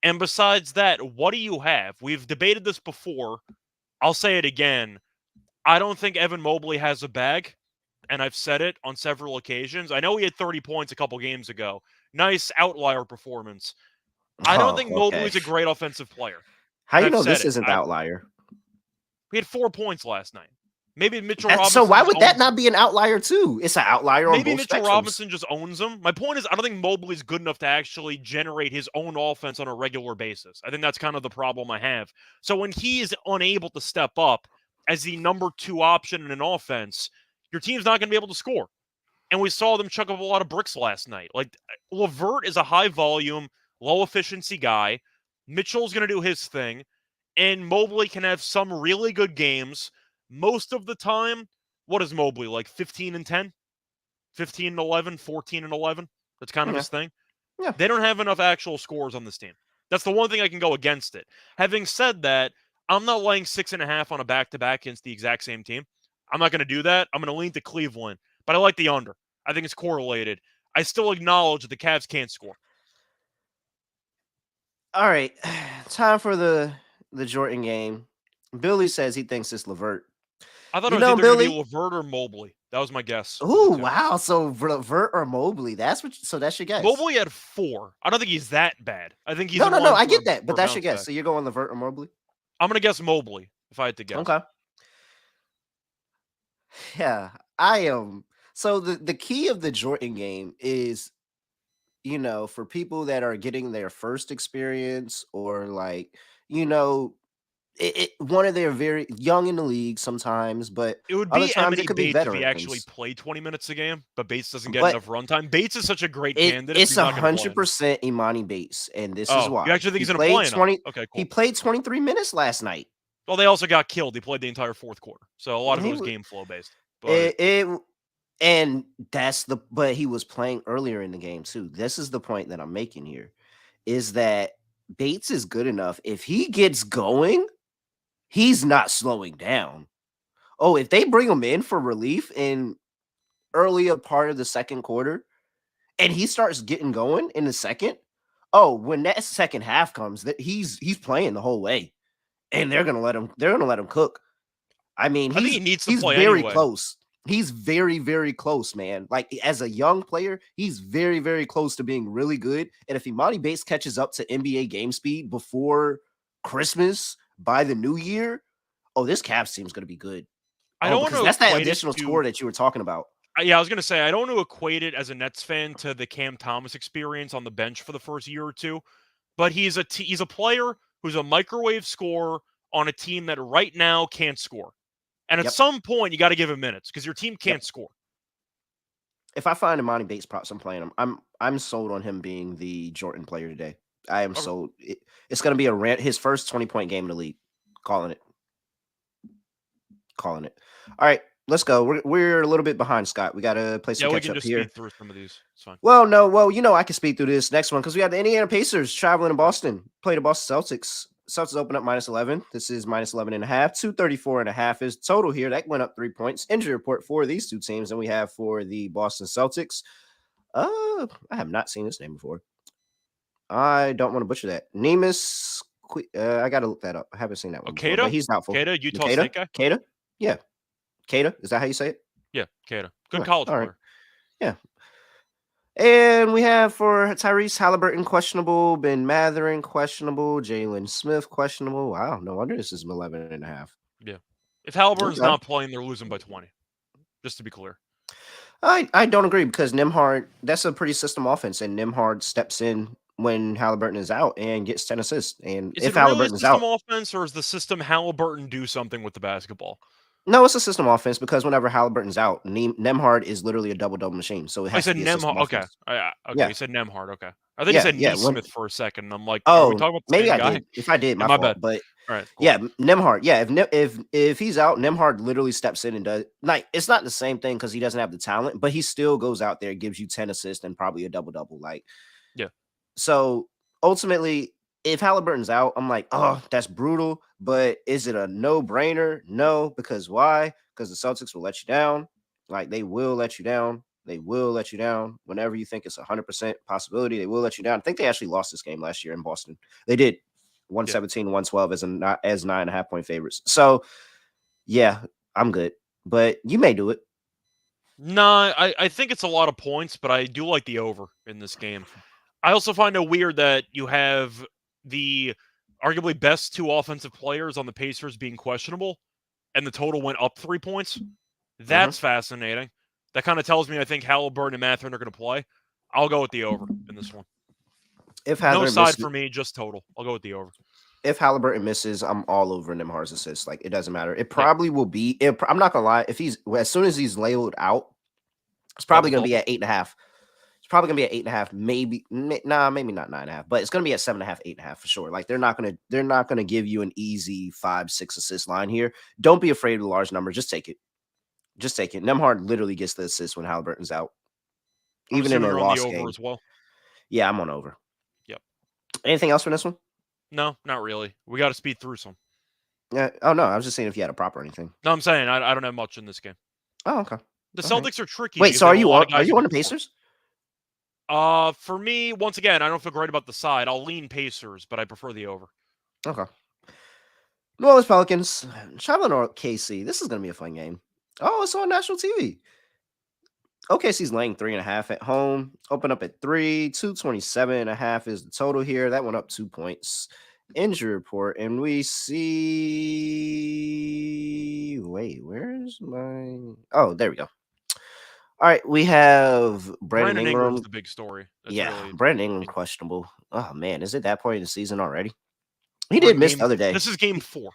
And besides that, what do you have? We've debated this before. I'll say it again. I don't think Evan Mobley has a bag, and I've said it on several occasions. I know he had 30 points a couple games ago. Nice outlier performance. I don't think Mobley's a great offensive player. How do you know this isn't the outlier? He had 4 points last night. Maybe Mitchell Robinson. So why would that not be an outlier too? It's an outlier on both Maybe Mitchell spectrums. Robinson just owns them. My point is, I don't think Mobley's good enough to actually generate his own offense on a regular basis. I think that's kind of the problem I have. So when he is unable to step up as the number 2 option in an offense, your team's not going to be able to score. And we saw them chuck up a lot of bricks last night. Like, LeVert is a high-volume, low-efficiency guy. Mitchell's going to do his thing. And Mobley can have some really good games. Most of the time, what is Mobley, like 15 and 10? 15 and 11, 14 and 11? That's kind of his thing. Yeah. They don't have enough actual scores on this team. That's the one thing I can go against it. Having said that, I'm not laying 6.5 on a back-to-back against the exact same team. I'm not going to do that. I'm going to lean to Cleveland. But I like the under. I think it's correlated. I still acknowledge that the Cavs can't score. All right. Time for the Jordan game. Billy says he thinks it's LeVert. I thought it was either going to be LeVert or Mobley. That was my guess. Oh, wow. So LeVert or Mobley. That's your guess. Mobley had 4. I don't think he's that bad. I think he's No, I get that, but that's your guess. So you're going LeVert or Mobley? I'm going to guess Mobley if I had to guess. Okay. Yeah, I am. So the key of the Jordan game is for people that are getting their first experience or like, you know, one of their very young in the league sometimes, but It would other be times it Emily could be Bates if he actually veterans. played 20 minutes a game, but Bates doesn't get But enough runtime. Bates is such a great it candidate, but it's he's a not going to play hundred in this. percent Imani Bates, and this is Oh, why you actually think he he's going to play played enough? 20. Okay, He cool. played 23 minutes last night. Well, they also got killed. He played the entire fourth quarter, so a lot of it He was wa- game flow based. But it and but he was playing earlier in the game too. This is the point that I'm making here, is that Bates is good enough. If he gets going, he's not slowing down. Oh, if they bring him in for relief in earlier part of the second quarter and he starts getting going in the second, oh, when that second half comes, that he's playing the whole way. And they're gonna let him cook. I mean, I think he he's needs to he's play very anyway. close. He's very, very close, man. Like as a young player, he's very, very close to being really good. And if Imani Bates catches up to NBA game speed before Christmas by the new year, oh, this Cavs team's gonna be good. I Oh, don't want because to that's that equate it additional to. score that you were talking about. Yeah, I was going to say, I don't want to equate it as a Nets fan to the Cam Thomas experience on the bench for the first year or two, but he's a player who's a microwave scorer on a team that right now can't score. And at Yep, some point, you got to give him minutes because your team yep. can't score. If I find Imani Bates props, I'm playing him. I'm sold on him being the Jordan player today. I am Okay. sold. It's going to be his first 20-point game in the league. Calling it. Calling it. All right, let's go. We're a little bit behind, Scott. We got to play some Yeah, we catch can up just here. speed through some of these. It's fine. Well, no, I can speed through this next one because we have the Indiana Pacers traveling to Boston. Play the Boston Celtics. Celtics open up -11. This is -11.5. 234.5 is total here. That went up 3 points. Injury report for these two teams, and we have for the Boston Celtics. I have not seen this name before. I don't want to butcher that. Nemus. I got to look that up. I haven't seen that one before, but Keita? he's doubtful. Keita, Utah Makeda? State guy? Keita? Yeah. Keita? Is that how you say it? Yeah, Keita. Good Oh, college all right. player. Yeah. And we have for Tyrese Halliburton questionable, Ben Matherin questionable, Jalen Smith questionable. Wow, no wonder this is 11.5. Yeah. If Halliburton's Okay. not playing, they're losing by 20. Just to be clear. I don't agree because Nimhard, that's a pretty system offense, and Nimhard steps in when Halliburton is out and gets 10 assists. And Is if it really a Halliburton is system out, offense, or is the system Halliburton do something with the basketball? no, it's a system offense because whenever Halliburton's out, Nemhard is literally a double-double machine. So it I has to said be a system Nemhard. Okay. offense. Okay. Yeah. You said Nemhard. Okay. I think you Yeah. said Yeah. Neesmith for a second. I'm like, are we Oh, talking about the maybe same I guy? did. If I did, Yeah, my my fault. bad. But All right. Cool. yeah, Nemhard. Yeah, if he's out, Nemhard literally steps in and does. Like it's not the same thing because he doesn't have the talent, but he still goes out there, gives you 10 assists and probably a double-double. Like Yeah. so, ultimately, if Halliburton's out, I'm like, oh, that's brutal. But is it a no-brainer? No, because why? Because the Celtics will let you down. Like they will let you down. They will let you down whenever you think it's 100% possibility. They will let you down. I think they actually lost this game last year in Boston. They did 117, 112 as not as 9.5-point favorites. So yeah, I'm good. But you may do it. Nah, I think it's a lot of points, but I do like the over in this game. I also find it weird that you have the arguably best two offensive players on the Pacers being questionable, and the total went up 3 points. Mhm. That's fascinating. That kind of tells me I think Halliburton and Matherin are going to play. I'll go with the over in this one. If No Halliburton side misses, for me, just total. I'll go with the over. if Halliburton misses, I'm all over Nemhar's assist. Like it doesn't matter. It Yeah, probably will be. I'm not gonna lie. If he's as soon as he's labeled out, it's probably double gonna be double. at 8.5. It's probably gonna be at 8.5. Maybe nah, maybe not 9.5, but it's gonna be at 7.5, 8.5 for sure. Like they're not gonna give you an easy 5-6 assist line here. Don't be afraid of the large number. Just take it. Just take it. Nemhard literally gets the assist when Halliburton's out, I'm even in assuming a you're on the lost over game. as well. Yeah, I'm on over. Yep. Anything else for this one? No, not really. We got to speed through some. Yeah. Oh no, I was just saying if you had a prop or anything. No, I'm saying I don't have much in this game. Oh, okay. The All right. Celtics are tricky Wait, because so they are have a you lot on of are guys you who on can the score. Pacers? For me, once again, I don't feel great about the side. I'll lean Pacers, but I prefer the over. Okay. New Orleans Pelicans traveling to KC. This is gonna be a fun game. Oh, it's on national TV. OKC's laying 3.5 at home. Open up at 3. 227.5 is the total here. That went up 2 points. Injury report, and we see. Wait, where's my? Oh, there we go. All right, we have Brandon Brandon Ingram's Ingram. the big story. That's Yeah, really Brandon Ingram questionable. Oh man, is it that point in the season already? He we're did in miss game. the other day. This is game 4.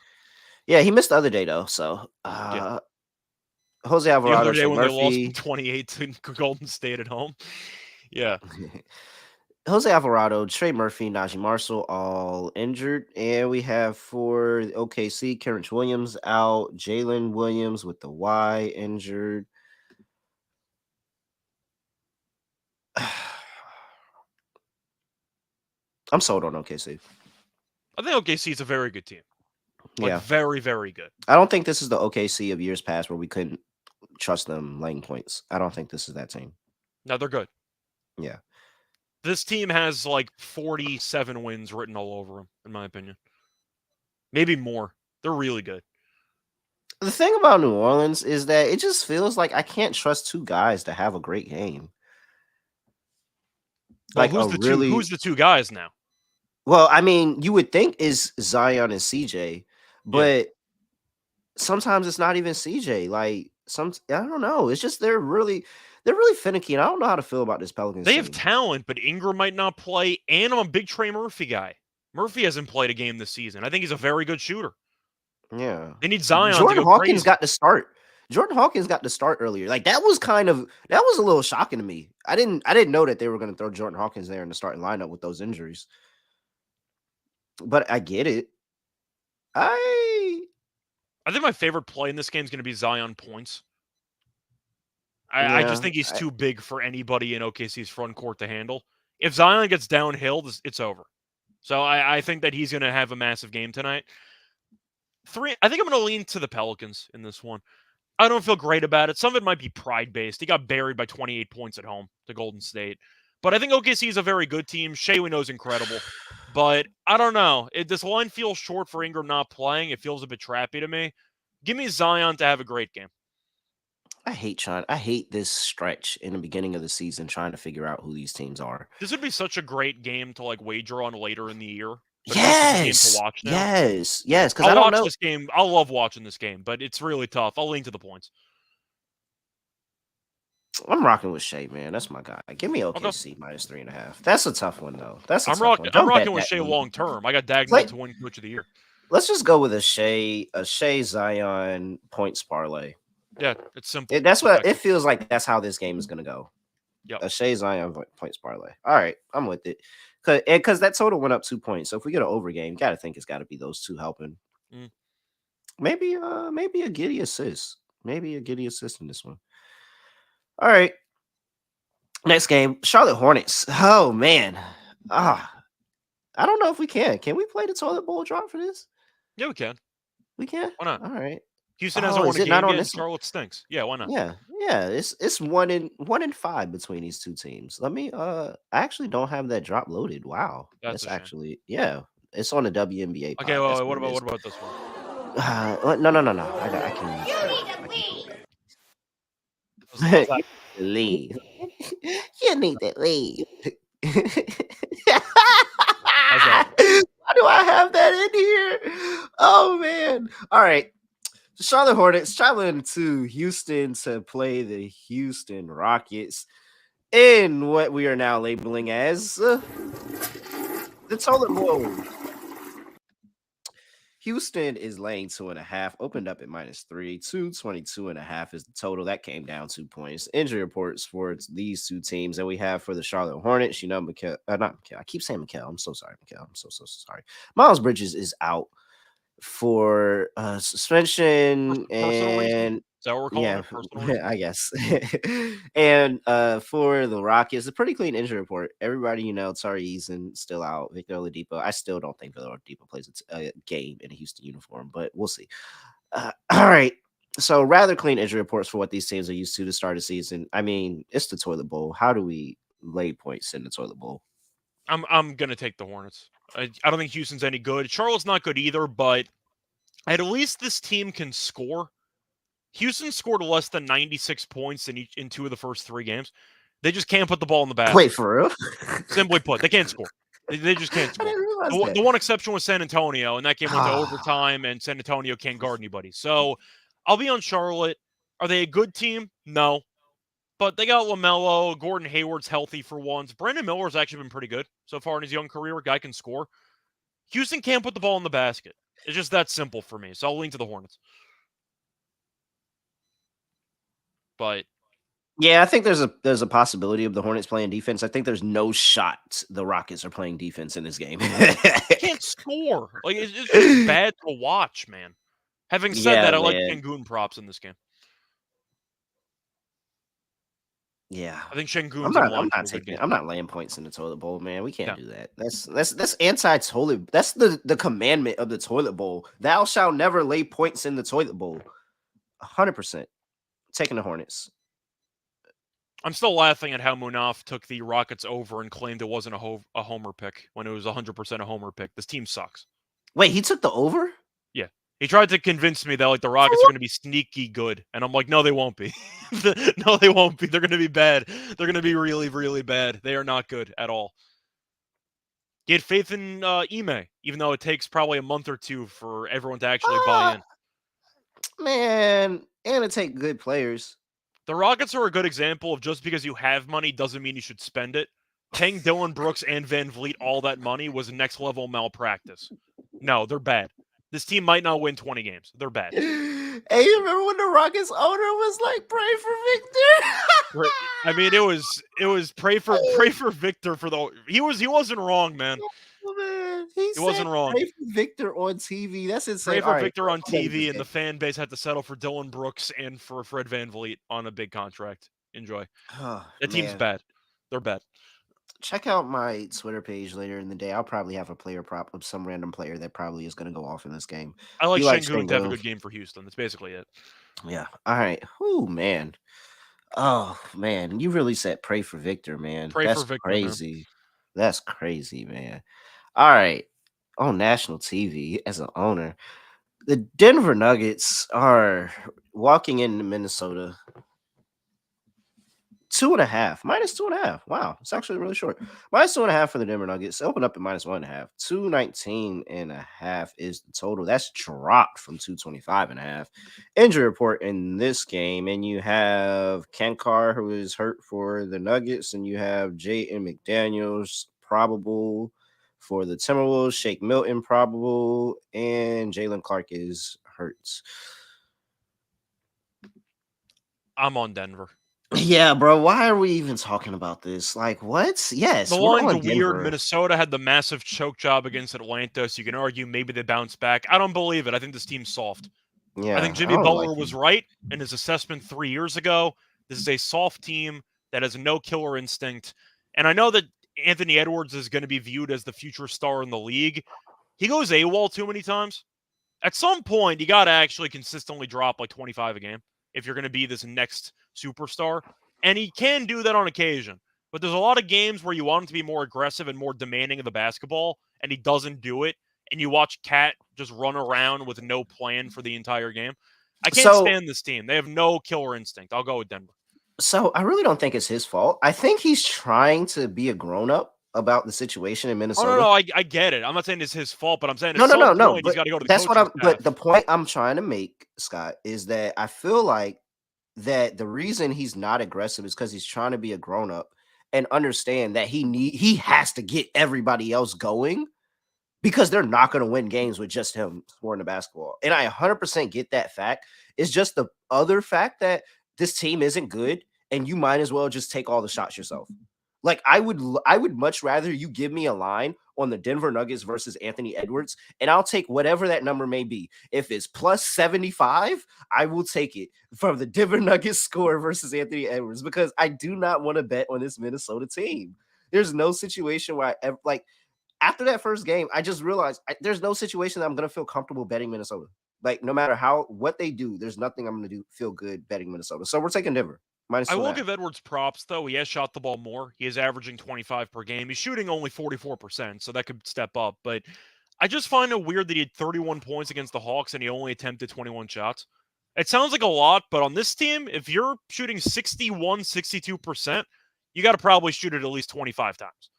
Yeah, he missed the other day though. So Yeah, Jose the Alvarado, other day Trey when they lost Murphy. 28 to Golden State at home. Yeah, Jose Alvarado, Trey Murphy, Najee Marshall, all injured. And we have for OKC, Terrence Williams out, Jalen Williams with the Y injured. I'm sold on OKC. I think OKC is a very good team. Like Yeah. very, very good. I don't think this is the OKC of years past where we couldn't trust them laying points. I don't think this is that team. No, they're good. Yeah. This team has like 47 wins written all over them, in my opinion. Maybe more. They're really good. The thing about New Orleans is that it just feels like I can't trust two guys to have a great game. Well, Like who's the two guys now? Well, I mean, you would think is Zion and CJ, but sometimes it's not even CJ. Like I don't know. It's just they're really finicky, and I don't know how to feel about this Pelicans They team. have talent, but Ingram might not play, and I'm a big Trey Murphy guy. Murphy hasn't played a game this season. I think he's a very good shooter. Yeah. They need Zion Jordan to go Hawkins crazy. got to start. Jordan Hawkins got to start earlier. Like that was a little shocking to me. I didn't know that they were going to throw Jordan Hawkins there in the starting lineup with those injuries. But I get it. I think my favorite play in this game is going to be Zion points. I just think he's too big for anybody in OKC's front court to handle. If Zion gets downhill, it's over. So I think that he's going to have a massive game tonight. I think I'm going to lean to the Pelicans in this one. I don't feel great about it. Some of it might be pride-based. He got buried by 28 points at home to Golden State. But I think OKC is a very good team. Shea we know is incredible. But I don't know. This line feels short for Ingram not playing. It feels a bit trappy to me. Give me Zion to have a great game. I hate this stretch in the beginning of the season trying to figure out who these teams are. This would be such a great game to like wager on later in the year. Yes. To watch now. Yes. Because I don't watch know this game. I'll love watching this game, but it's really tough. I'll lean to the points. I'm rocking with Shea, man. That's my guy. Give me OKC minus 3.5. That's a tough one, though. I'm rocking with Shea long term. I got Dagnall to win Coach of the Year. Let's just go with a Shea Zion points parlay. Yeah, it's simple. That's what it feels like. That's how this game is going to go. Yeah, a Shea Zion points parlay. All right, I'm with it. Because that total went up 2 points. So if we get an over game, gotta think it's got to be those two helping. Maybe a Giddy assist. Maybe a Giddy assist in this one. All right. Next game, Charlotte Hornets. Oh man. I don't know if we can. Can we play the toilet bowl drop for this? Yeah, we can. We can? Why not? All right. Houston hasn't won a game yet. Charlotte stinks. Yeah, why not? Yeah. It's 1 in 5 between these two teams. Let me I actually don't have that drop loaded. Wow. That's actually it's on the WNBA. Okay, well, what about this one? No. I can leave. You need to leave. Why do I have that in here? Oh man. All right. Charlotte Hornets traveling to Houston to play the Houston Rockets in what we are now labeling as the toilet bowl. Houston is laying 2.5, opened up at -3, 222.5 is the total. That came down 2 points. Injury reports for these two teams that we have for the Charlotte Hornets. Not Mikal. I keep saying Mikal. I'm so sorry, Mikal. I'm so sorry. Miles Bridges is out for suspension and is that what we're calling it? I guess. And for the Rockets, a pretty clean injury report. Everybody, Tari Eason still out. Victor Oladipo. I still don't think Victor Oladipo plays a game in a Houston uniform, but we'll see. All right. So rather clean injury reports for what these teams are used to start a season. I mean, it's the toilet bowl. How do we lay points in the toilet bowl? I'm gonna take the Hornets. I don't think Houston's any good. Charlotte's not good either, but at least this team can score. Houston scored less than 96 points in 2 of the first 3 games. They just can't put the ball in the basket. Wait, for real? Simply put, they can't score. They just can't score. The one exception was San Antonio, and that game went to overtime, and San Antonio can't guard anybody. So I'll be on Charlotte. Are they a good team? No. But they got LaMelo. Gordon Hayward's healthy for once. Brandon Miller's actually been pretty good so far in his young career. Guy can score. Houston can't put the ball in the basket. It's just that simple for me. So I'll lean to the Hornets. But Yeah, I think there's a possibility of the Hornets playing defense. I think there's no shot the Rockets are playing defense in this game. they can't score. Like it's just bad to watch, man. Having said that, Yeah, I like man. Şengün props in this game. Yeah. I think Şengün's in line for a good game. I'm not laying points in the toilet bowl, man. We can't No. do that. That's anti-toilet. That's the commandment of the toilet bowl. Thou shalt never lay points in the toilet bowl. 100%. Taking the Hornets. I'm still laughing at how Munaf took the Rockets over and claimed it wasn't a homer pick when it was 100% a homer pick. This team sucks. Wait, he took the over? Yeah. He tried to convince me that like the Rockets are going to be sneaky good, and I'm like, no, they won't be. No, they won't be. They're going to be bad. They're going to be really, really bad. They are not good at all. He had faith in Ime, even though it takes probably a month or two for everyone to actually buy in. Man, and it take good players. The Rockets are a good example of just because you have money doesn't mean you should spend it. Paying Dylan Brooks and Van Vliet all that money was next level malpractice. No, they're bad. This team might not win 20 games. They're bad. Hey, you remember when the Rockets owner was like, "Pray for Victor"? I mean, it was pray for Victor for the he wasn't wrong, man. Oh, man. He wasn't wrong. Pray for Victor on TV. That's insane. Pray for Victor on TV, and the fan base had to settle for Dylan Brooks and for Fred Van Vliet on a big contract. Enjoy. The team's bad. They're bad. Check out my Twitter page later in the day. I'll probably have a player prop of some random player that probably is going to go off in this game. I like Şengün to have a good game for Houston. That's basically it. Yeah. All right. Oh, man. Oh, man. You really said pray for Victor, man. That's crazy. Man. That's crazy, man. All right. On national TV as an owner, the Denver Nuggets are walking into Minnesota. 2.5, -2.5. Wow, it's actually really short. -2.5 for the Denver Nuggets. Open up at -1.5. 219.5 is the total. That's dropped from 225.5. Injury report in this game, and you have Kankar, who is hurt for the Nuggets, and you have J.M. McDaniels probable for the Timberwolves, Shake Milton probable, and Jalen Clark is hurt. I'm on Denver. Yeah, bro. Why are we even talking about this? Like, what? Yes, the line's weird. Minnesota had the massive choke job against Atlanta, so you can argue maybe they bounce back. I don't believe it. I think this team's soft. Yeah, I think Jimmy Butler was right in his assessment 3 years ago. This is a soft team that has no killer instinct. And I know that Anthony Edwards is going to be viewed as the future star in the league. He goes AWOL too many times. At some point, you got to actually consistently drop like 25 a game if you're going to be this next superstar. And he can do that on occasion. But there's a lot of games where you want him to be more aggressive and more demanding of the basketball, and he doesn't do it. And you watch Cat just run around with no plan for the entire game. I can't stand this team. They have no killer instinct. I'll go with Denver. So I really don't think it's his fault. I think he's trying to be a grown-up about the situation in Minnesota. Oh, no, I get it. I'm not saying it's his fault, but I'm saying no. He's got to go to the that's what I'm. staff. But the point I'm trying to make, Scott, is that I feel like that the reason he's not aggressive is because he's trying to be a grown-up and understand that he has to get everybody else going because they're not going to win games with just him scoring the basketball. And I 100% get that fact. It's just the other fact that this team isn't good and you might as well just take all the shots yourself. Like I would much rather you give me a line on the Denver Nuggets versus Anthony Edwards, and I'll take whatever that number may be. If it's plus 75, I will take it from the Denver Nuggets score versus Anthony Edwards because I do not want to bet on this Minnesota team. There's no situation where after that first game, I just realized there's no situation that I'm going to feel comfortable betting Minnesota. Like no matter what they do, there's nothing I'm going to feel good betting Minnesota. So we're taking Denver. I will give Edwards props, though. He has shot the ball more. He is averaging 25 per game. He's shooting only 44%, so that could step up. But I just find it weird that he had 31 points against the Hawks and he only attempted 21 shots. It sounds like a lot, but on this team, if you're shooting 61, 62%, you got to probably shoot it at least 25 times.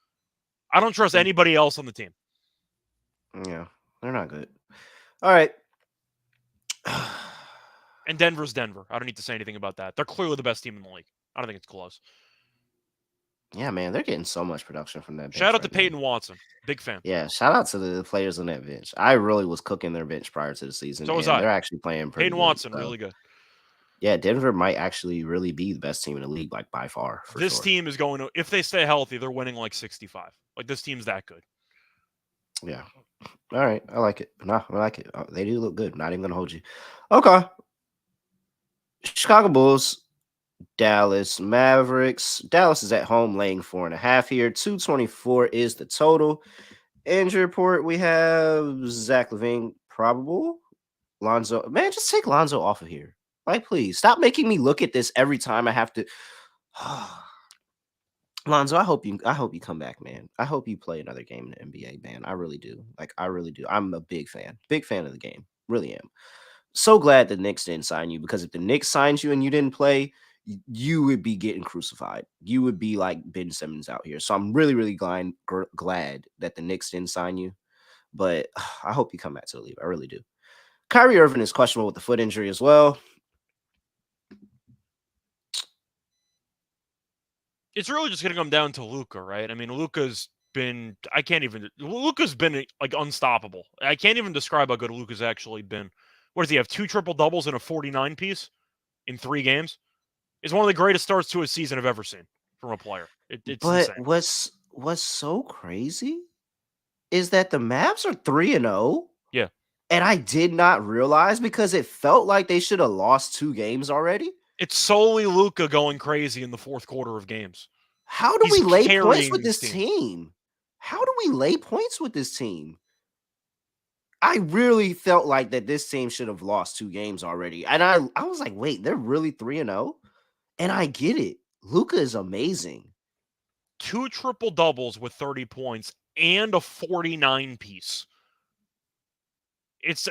I don't trust anybody else on the team. Yeah, they're not good. All right. And Denver's Denver. I don't need to say anything about that. They're clearly the best team in the league. I don't think it's close. Yeah, man, they're getting so much production from that bench. Shout out to right now. Peyton Watson. Big fan. Yeah, shout out to the players on that bench. I really was cooking their bench prior to the season, So was and I. they're actually playing pretty Peyton good. Watson, So, really good. yeah, Denver might actually really be the best team in the league, like by far, for This sure. team is going to, if they stay healthy, they're winning like 65. Like, this team's that good. Yeah. All right, I like it. No, I like it. They do look good. Not even gonna hold you. Okay. Chicago Bulls, Dallas Mavericks. Dallas is at home, laying 4.5 here. 224 is the total. Injury report: we have Zach LaVine probable. Lonzo, man, just take Lonzo off of here. Like, please stop making me look at this every time I have to. Lonzo, I hope you come back, man. I hope you play another game in the NBA, man. I really do. Like, I really do. I'm a big fan of the game. Really am. So glad the Knicks didn't sign you, because if the Knicks signed you and you didn't play, you would be getting crucified. You would be like Ben Simmons out here. So I'm really, really glad that the Knicks didn't sign you. But I hope you come back to the league. I really do. Kyrie Irving is questionable with the foot injury as well. It's really just going to come down to Luka, right? I mean, Luka's been like unstoppable. I can't even describe how good Luka's actually been. What does he have? 2 triple-doubles and a 49 piece in 3 games? It's one of the greatest starts to a season I've ever seen from a player. It's but insane. what's so crazy is that the Mavs are 3-0. Yeah. And I did not realize, because it felt like they should have lost 2 games already. It's solely Luka going crazy in the fourth quarter of games. How do He's we lay points carrying with this this team. team? How do we lay points with this team? I really felt like that this team should have lost 2 games already. And I was like, wait, they're really 3-0? And I get it. Luka is amazing. 2 triple-doubles with 30 points and a 49 piece. It's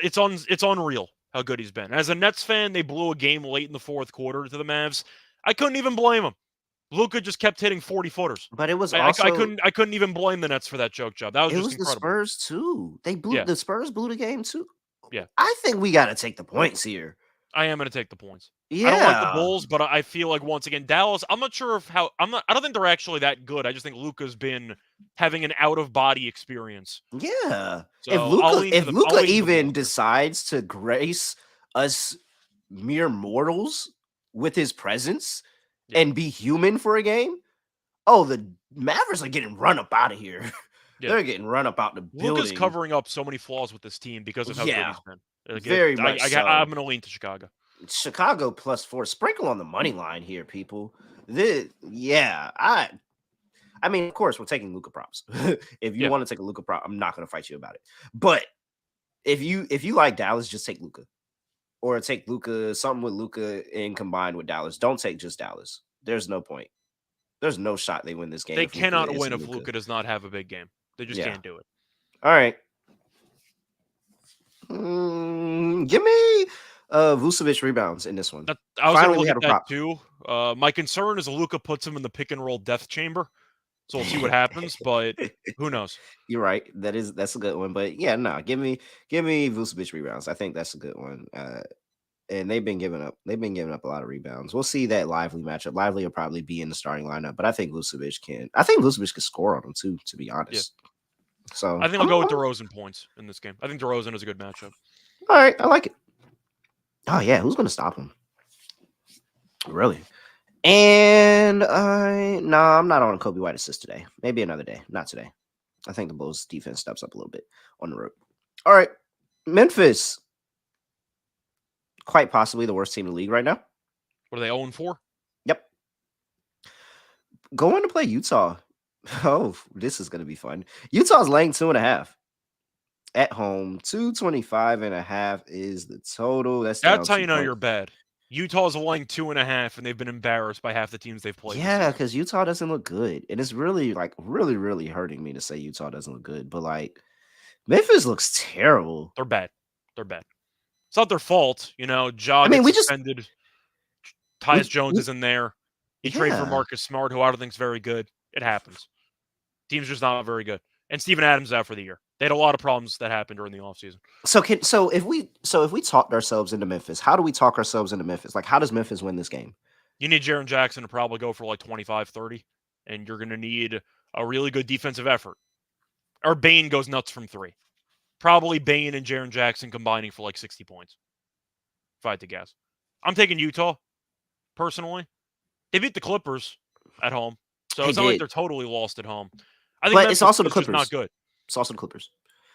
unreal how good he's been. As a Nets fan, they blew a game late in the fourth quarter to the Mavs. I couldn't even blame him. Luka just kept hitting 40-footers. But it was I also couldn't even blame the Nets for that choke job. That was it just was the incredible. Spurs too. The Spurs blew the game too. Yeah. I think we got to take the points here. I am going to take the points. Yeah. I don't like the Bulls, but I feel like, once again, Dallas, I don't think they're actually that good. I just think Luka's been having an out-of-body experience. Yeah. So If Luka even decides to grace us mere mortals with his presence and be human for a game, the Mavericks are getting run up out of here. Yeah. They're getting run up out the building. Luka's covering up so many flaws with this team because of how good he's been. Very much so. I'm going to lean to Chicago. Chicago +4. Sprinkle on the money line here, people. I mean, of course, we're taking Luka props. If you want to take a Luka prop, I'm not going to fight you about it. But if you like Dallas, just take Luka. Or take Luka, something with Luka and combined with Dallas. Don't take just Dallas. There's no point. There's no shot they win this game. They cannot win if Luka does not have a big game. They just can't do it. All right. Give me Vucevic rebounds in this one. I was going to look at that too. My concern is Luka puts him in the pick and roll death chamber. So we'll see what happens, but who knows? You're right. That's a good one. But yeah, no, give me Vucevic rebounds. I think that's a good one. And they've been giving up a lot of rebounds. We'll see that Lively matchup. Lively will probably be in the starting lineup, but I think Vucevic can score on them too, to be honest. Yeah. So I think I'll go with DeRozan points in this game. I think DeRozan is a good matchup. All right, I like it. Oh yeah, who's gonna stop him? Really? And I'm not on a Kobe White assist today. Maybe another day. Not today. I think the Bulls defense steps up a little bit on the road. All right, Memphis. Quite possibly the worst team in the league right now. What are they, 0-4? Yep. Going to play Utah. Oh, this is going to be fun. Utah's laying 2.5 at home. 225.5 is the total. That's how you know you're bad. Utah's laying 2.5, and they've been embarrassed by half the teams they've played. Yeah, because Utah doesn't look good, and it's really really hurting me to say Utah doesn't look good. But like, Memphis looks terrible. They're bad. It's not their fault, Ja gets suspended. Tyus Jones is in there. He traded for Marcus Smart, who I don't think is very good. It happens. Team's just not very good. And Steven Adams is out for the year. They had a lot of problems that happened during the offseason. So if we talked ourselves into Memphis, how do we talk ourselves into Memphis? Like, how does Memphis win this game? You need Jaren Jackson to probably go for like 25, 30, and you're going to need a really good defensive effort. Or Bane goes nuts from 3. Probably Bane and Jaren Jackson combining for like 60 points, if I had to guess. I'm taking Utah, personally. They beat the Clippers at home, so They it's not like did. they're totally lost at home. I think But Memphis it's also the is just not Clippers. good. It's also the Clippers.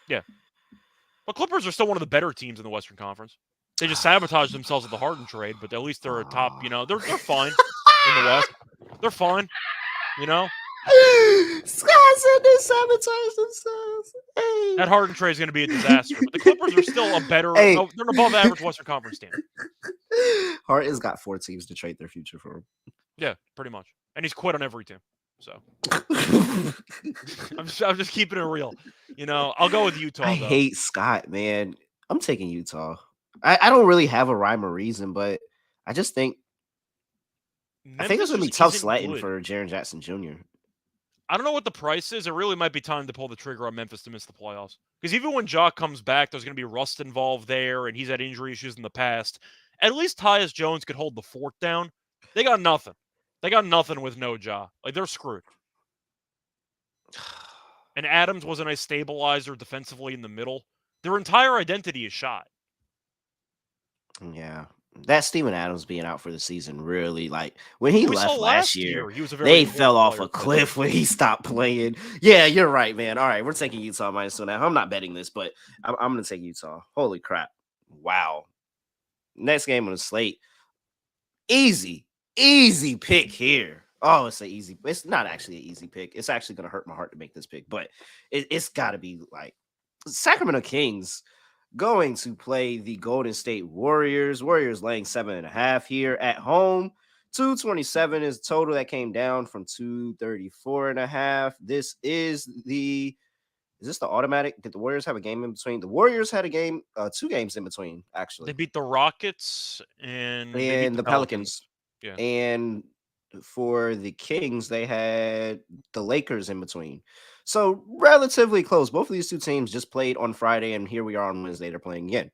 Yeah. But Clippers are still one of the better teams in the Western Conference. They just sabotaged themselves with the Harden trade, but at least they're a top, they're fine in the West. They're fine, you know? Scott said they sabotage themselves. Hey. That Harden trade is going to be a disaster, but the Clippers are still a better, Hey. they're an above average Western Conference team. Harden's got 4 teams to trade their future for him. Yeah, pretty much. And he's quit on every team. So I'm just keeping it real. I'll go with Utah. I though. hate Scott, man. I'm taking Utah. I don't really have a rhyme or reason, but I just think I think it's gonna be tough sledding for Jaren Jackson Jr. I don't know what the price is. It really might be time to pull the trigger on Memphis to miss the playoffs. Because even when Jock comes back, there's going to be rust involved there, and he's had injury issues in the past. At least Tyus Jones could hold the fort down. They got nothing. They got nothing with no Ja. Like, they're screwed. And Adams was a nice stabilizer defensively in the middle. Their entire identity is shot. Yeah. That Steven Adams being out for the season really, like, when he left last year, he was a very they fell off player a cliff when he stopped playing. Yeah, you're right, man. All right, we're taking Utah -2 now. I'm not betting this, but I'm going to take Utah. Holy crap. Wow. Next game on the slate. Easy pick here. Oh, it's not actually an easy pick. It's actually going to hurt my heart to make this pick, but it's got to be like Sacramento Kings going to play the Golden State Warriors. Warriors laying 7.5 here at home. 227 is the total that came down from 234.5. Is this the automatic? Did the Warriors have a game in between? The Warriors had a game, 2 games in between, actually. They beat the Rockets and they beat the Pelicans. Yeah. And for the Kings, they had the Lakers in between. So relatively close. Both of these 2 teams just played on Friday, and here we are on Wednesday. They're playing again.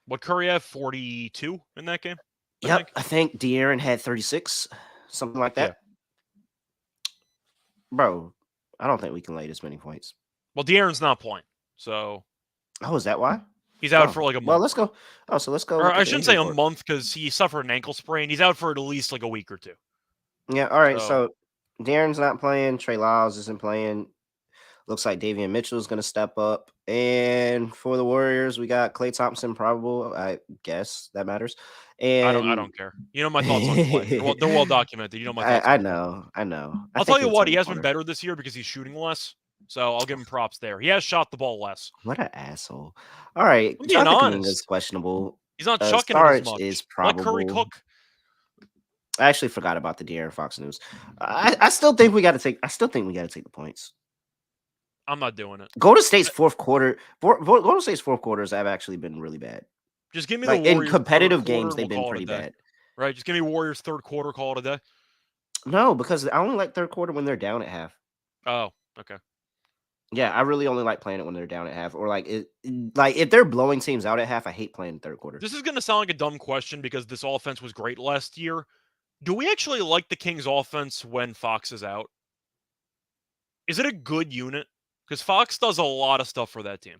What Curry have? 42 in that game? I think De'Aaron had 36, something like that. Yeah. Bro, I don't think we can lay this many points. Well, De'Aaron's not playing, so. Oh, is that why? He's out for like a month. Well, let's go. Oh, so let's go. Or I shouldn't say a month because he suffered an ankle sprain. He's out for at least like a week or 2. Yeah, all right. So De'Aaron's not playing. Trey Lyles isn't playing. Looks like Davion Mitchell is going to step up. And for the Warriors, we got Klay Thompson probable. I guess that matters. And I don't care. You know my thoughts on Klay. They're well documented. You know my thoughts. I know. I'll tell you what. He has been better this year because he's shooting less. So I'll give him props there. He has shot the ball less. What an asshole. All right. I'm being honest. Is questionable. He's not chucking it as much. Is probable. Like Curry Cook. I actually forgot about the De'Aaron Fox news. I still think we got to take the points. I'm not doing it. Golden State's fourth quarter has actually been really bad. Just give me the Warriors in competitive games. They've been pretty bad. Right. Just give me Warriors third quarter. Call it a day. No, because I only like third quarter when they're down at half. Oh, okay. Yeah, I really only like playing it when they're down at half, or like if they're blowing teams out at half. I hate playing third quarter. This is going to sound like a dumb question because this offense was great last year. Do we actually like the Kings' offense when Fox is out? Is it a good unit? Because Fox does a lot of stuff for that team.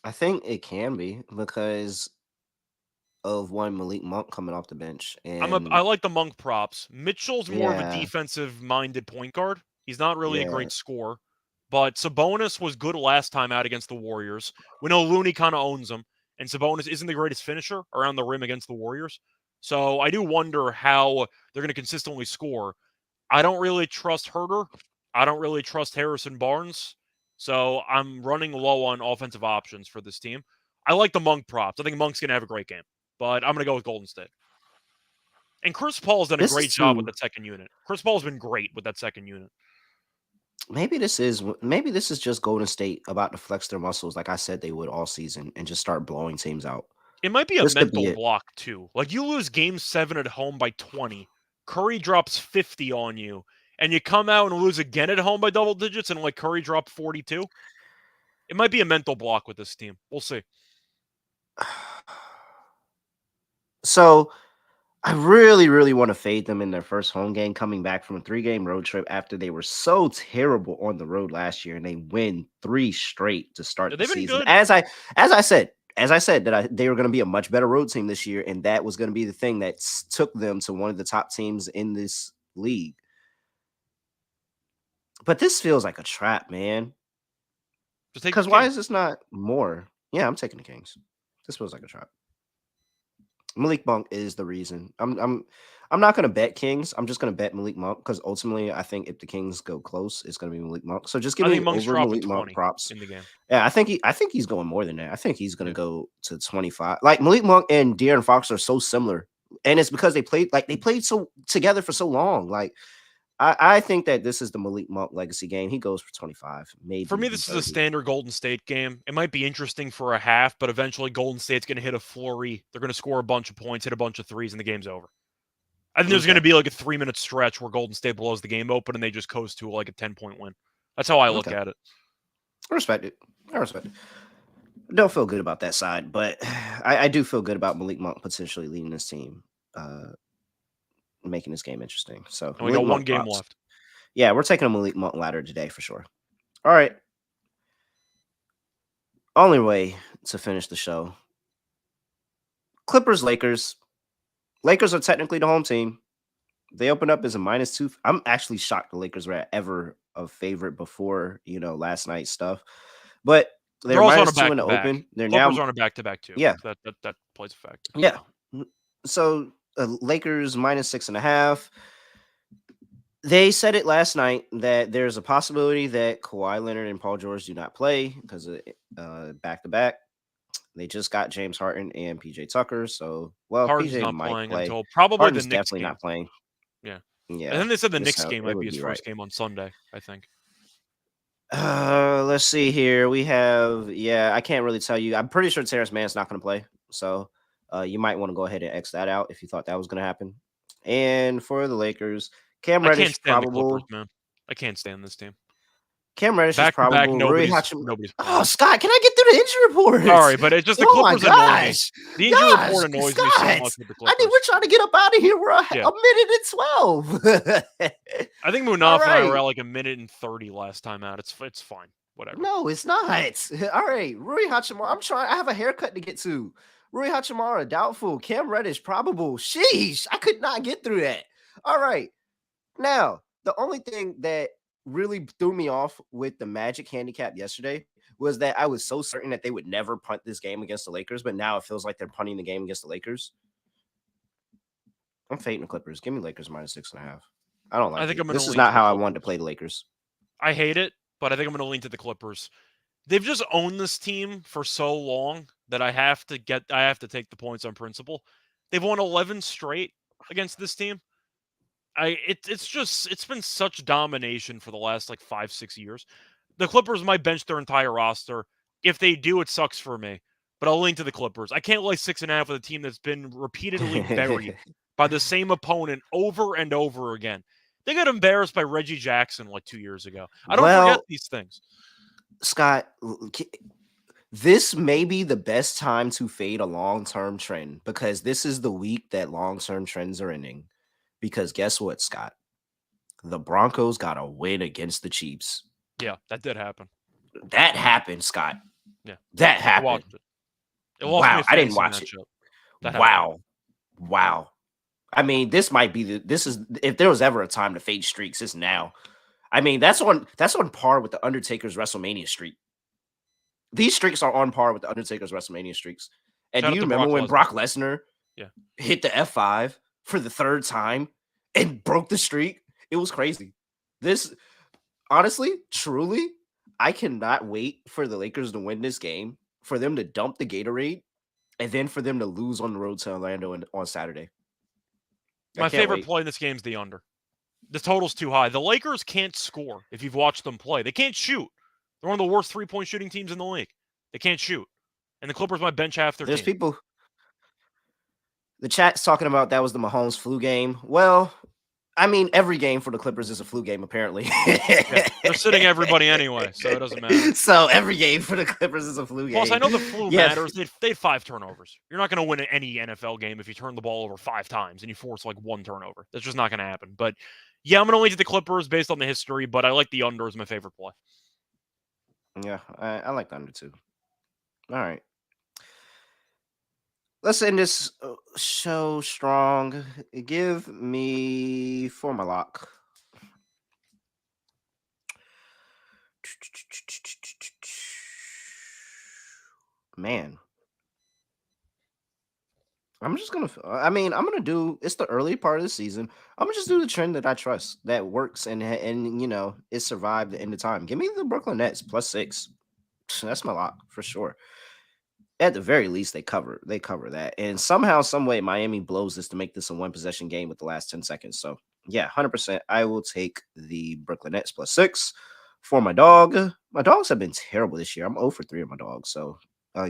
I think it can be because of one Malik Monk coming off the bench. And I like the Monk props. Mitchell's more of a defensive-minded point guard. He's not really a great scorer. But Sabonis was good last time out against the Warriors. We know Looney kind of owns him. And Sabonis isn't the greatest finisher around the rim against the Warriors. So I do wonder how they're going to consistently score. I don't really trust Herter. I don't really trust Harrison Barnes. So I'm running low on offensive options for this team. I like the Monk props. I think Monk's going to have a great game. But I'm going to go with Golden State. And Chris Paul's done a great job with that second unit. Chris Paul's been great with that second unit. Maybe this is just Golden State about to flex their muscles like I said they would all season and just start blowing teams out. It might be a mental block, too. Like, you lose Game 7 at home by 20. Curry drops 50 on you. And you come out and lose again at home by double digits and, like, Curry dropped 42. It might be a mental block with this team. We'll see. So, I really, really want to fade them in their first home game, coming back from a 3-game road trip after they were so terrible on the road last year, and they win 3 straight to start the They've been season. good. As I said that they were going to be a much better road team this year, and that was going to be the thing that took them to one of the top teams in this league. But this feels like a trap, man. Just take the Because why Kings. is this not more? Yeah, I'm taking the Kings. This feels like a trap. Malik Monk is the reason. I'm not gonna bet Kings. I'm just gonna bet Malik Monk because ultimately I think if the Kings go close, it's gonna be Malik Monk. So just give I me think Monk's over dropping Malik Monk 20 props. in the game. Yeah, I think he's going more than that. I think he's gonna Yeah. go to 25. Like Malik Monk and De'Aaron Fox are so similar, and it's because they played so together for so long. Like I think that this is the Malik Monk legacy game. He goes for 25, maybe For me, even this is a 30. standard Golden State game. It might be interesting for a half, but eventually Golden State's going to hit a flurry. They're going to score a bunch of points, hit a bunch of threes, and the game's over. I think there's going to Okay. be like a 3-minute stretch where Golden State blows the game open and they just coast to like a 10-point win. That's how I look Okay. at it. I respect it. Don't feel good about that side, but I do feel good about Malik Monk potentially leading this team, making this game interesting. So And we Malik got one Monk game props. left. Yeah, we're taking a Malik Monk ladder today for sure. All right. Only way to finish the show. Clippers, Lakers. Lakers are technically the home team. They opened up as a -2. I'm actually shocked the Lakers were ever a favorite before, last night's stuff. But they're They're also on a -2 in the back-to-back. open. They're Clippers now, are on a back-to-back too. yeah, So that plays a factor. yeah. So Lakers -6.5. They said it last night that there's a possibility that Kawhi Leonard and Paul George do not play because of back-to-back. They just got James Harden and PJ Tucker. So, Harden's PJ not might playing play. until probably the Harden's Knicks definitely game. not playing. Yeah. Yeah. And then they said the Knicks it game might would be his be first right. game on Sunday, I think. Let's see here. We have, I can't really tell you. I'm pretty sure Terrence Mann's not going to play. So, you might want to go ahead and X that out if you thought that was going to happen. And for the Lakers, Cam I can't Reddish stand the Clippers, probable. man. I can't stand this team. Cam Reddish is Back-to-back, probable. Rui nobody's Oh, playing. Scott, can I get through the injury report? Sorry, but it's just the Oh my Clippers annoy me. gosh. The injury Gosh, report annoys me so Scott. much with the I Clippers. think we're trying to get up out of here. We're Yeah. a minute and 12. I think Munaf and I were right. at like a minute and 30 last time out. It's fine. Whatever. No, it's not. All right. Rui Hachimura. I have a haircut to get to. Rui Hachimura, doubtful. Cam Reddish, probable. Sheesh. I could not get through that. All right. Now, the only thing that really threw me off with the Magic handicap yesterday was that I was so certain that they would never punt this game against the Lakers, but now it feels like they're punting the game against the Lakers. I'm fading the Clippers. Give me Lakers -6.5. I don't like it. This is not how I wanted to play the Lakers. I hate it, but I think I'm going to lean to the Clippers. They've just owned this team for so long that I have to take the points on principle. They've won 11 straight against this team. It's been such domination for the last like 5-6 years. The Clippers might bench their entire roster. If they do, it sucks for me. But I'll lean to the Clippers. I can't lay 6.5 with a team that's been repeatedly buried by the same opponent over and over again. They got embarrassed by Reggie Jackson like 2 years ago. I don't forget these things. Scott, this may be the best time to fade a long-term trend because this is the week that long-term trends are ending. Because guess what, Scott? The Broncos got a win against the Chiefs. Yeah, that did happen. That happened, Scott. Yeah. That happened. I watched it. Wow, I didn't watch it. Wow. I mean, this is if there was ever a time to fade streaks, it's now. I mean, that's on par with the Undertaker's WrestleMania streak. These streaks are on par with the Undertaker's WrestleMania streaks. And do you remember when Brock Lesnar hit the F5 for the third time and broke the streak? It was crazy. This, honestly, truly, I cannot wait for the Lakers to win this game, for them to dump the Gatorade, and then for them to lose on the road to Orlando on Saturday. My favorite play in this game is the under. The total's too high. The Lakers can't score if you've watched them play. They can't shoot. They're one of the worst three-point shooting teams in the league. They can't shoot. And the Clippers might bench half their team. There's the chat's talking about that was the Mahomes flu game. Well, I mean, every game for the Clippers is a flu game, apparently. Yeah, they're sitting everybody anyway, so it doesn't matter. So every game for the Clippers is a flu game. Plus, I know the flu Yeah. matters. They had 5 turnovers. You're not going to win any NFL game if you turn the ball over 5 times and you force like 1 turnover. That's just not going to happen. But yeah, I'm going to lean to the Clippers based on the history, but I like the under as my favorite play. Yeah, I like the under too. All right. Let's end this show strong. Give me for my lock. Man. I'm gonna do. It's the early part of the season. I'm gonna just do the trend that I trust that works and it survived the end of time. Give me the Brooklyn Nets +6. That's my lock for sure. At the very least, they cover that, and somehow, some way, Miami blows this to make this a 1 possession game with the last 10 seconds. So yeah, 100%. I will take the Brooklyn Nets +6 for my dog. My dogs have been terrible this year. I'm 0 for 3 of my dogs. So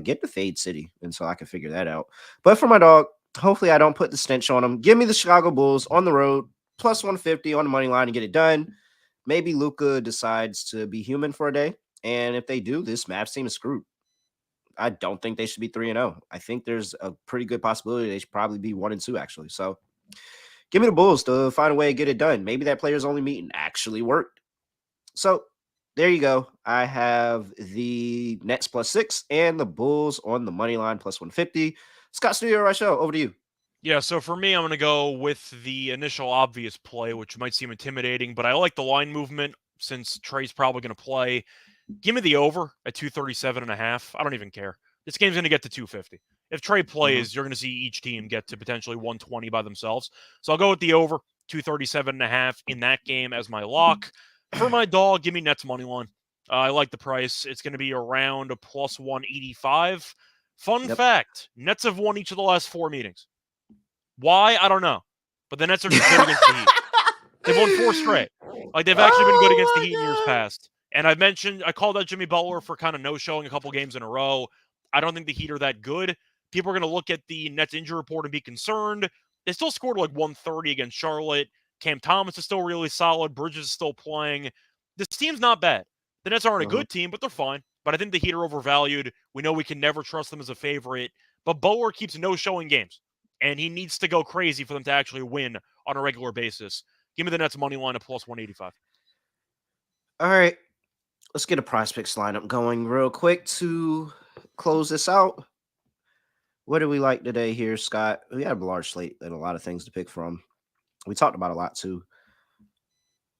get the Fade City until I can figure that out. But for my dog, hopefully I don't put the stench on them. Give me the Chicago Bulls on the road +150 on the money line and get it done. Maybe Luka decides to be human for a day, and if they do, this Mavs team is screwed. I don't think they should be 3-0. I think there's a pretty good possibility they should probably be 1-2 actually. So give me the Bulls to find a way to get it done. Maybe that players only meeting actually worked. So there you go. I have the Nets +6 and the Bulls on the money line +150. Scott Studio Reichel, over to you. Yeah, so for me, I'm going to go with the initial obvious play, which might seem intimidating, but I like the line movement since Trey's probably going to play. Give me the over at 237.5. I don't even care. This game's going to get to 250. If Trey plays, you're going to see each team get to potentially 120 by themselves. So I'll go with the over, 237.5 in that game as my lock. For my dog, give me Nets money line. I like the price. It's going to be around a +185. Fun fact, Nets have won each of the last 4 meetings. Why? I don't know. But the Nets are just good against the Heat. They've won 4 straight. Like, they've actually been good against the Heat in years past. And I called out Jimmy Butler for kind of no-showing a couple games in a row. I don't think the Heat are that good. People are going to look at the Nets injury report and be concerned. They still scored like 130 against Charlotte. Cam Thomas is still really solid. Bridges is still playing. This team's not bad. The Nets aren't a good team, but they're fine. But I think the Heat are overvalued. We know we can never trust them as a favorite. But Butler keeps no-showing games. And he needs to go crazy for them to actually win on a regular basis. Give me the Nets money line at +185. All right. Let's get a prospects lineup going real quick to close this out. What do we like today here, Scott? We have a large slate and a lot of things to pick from. We talked about a lot too.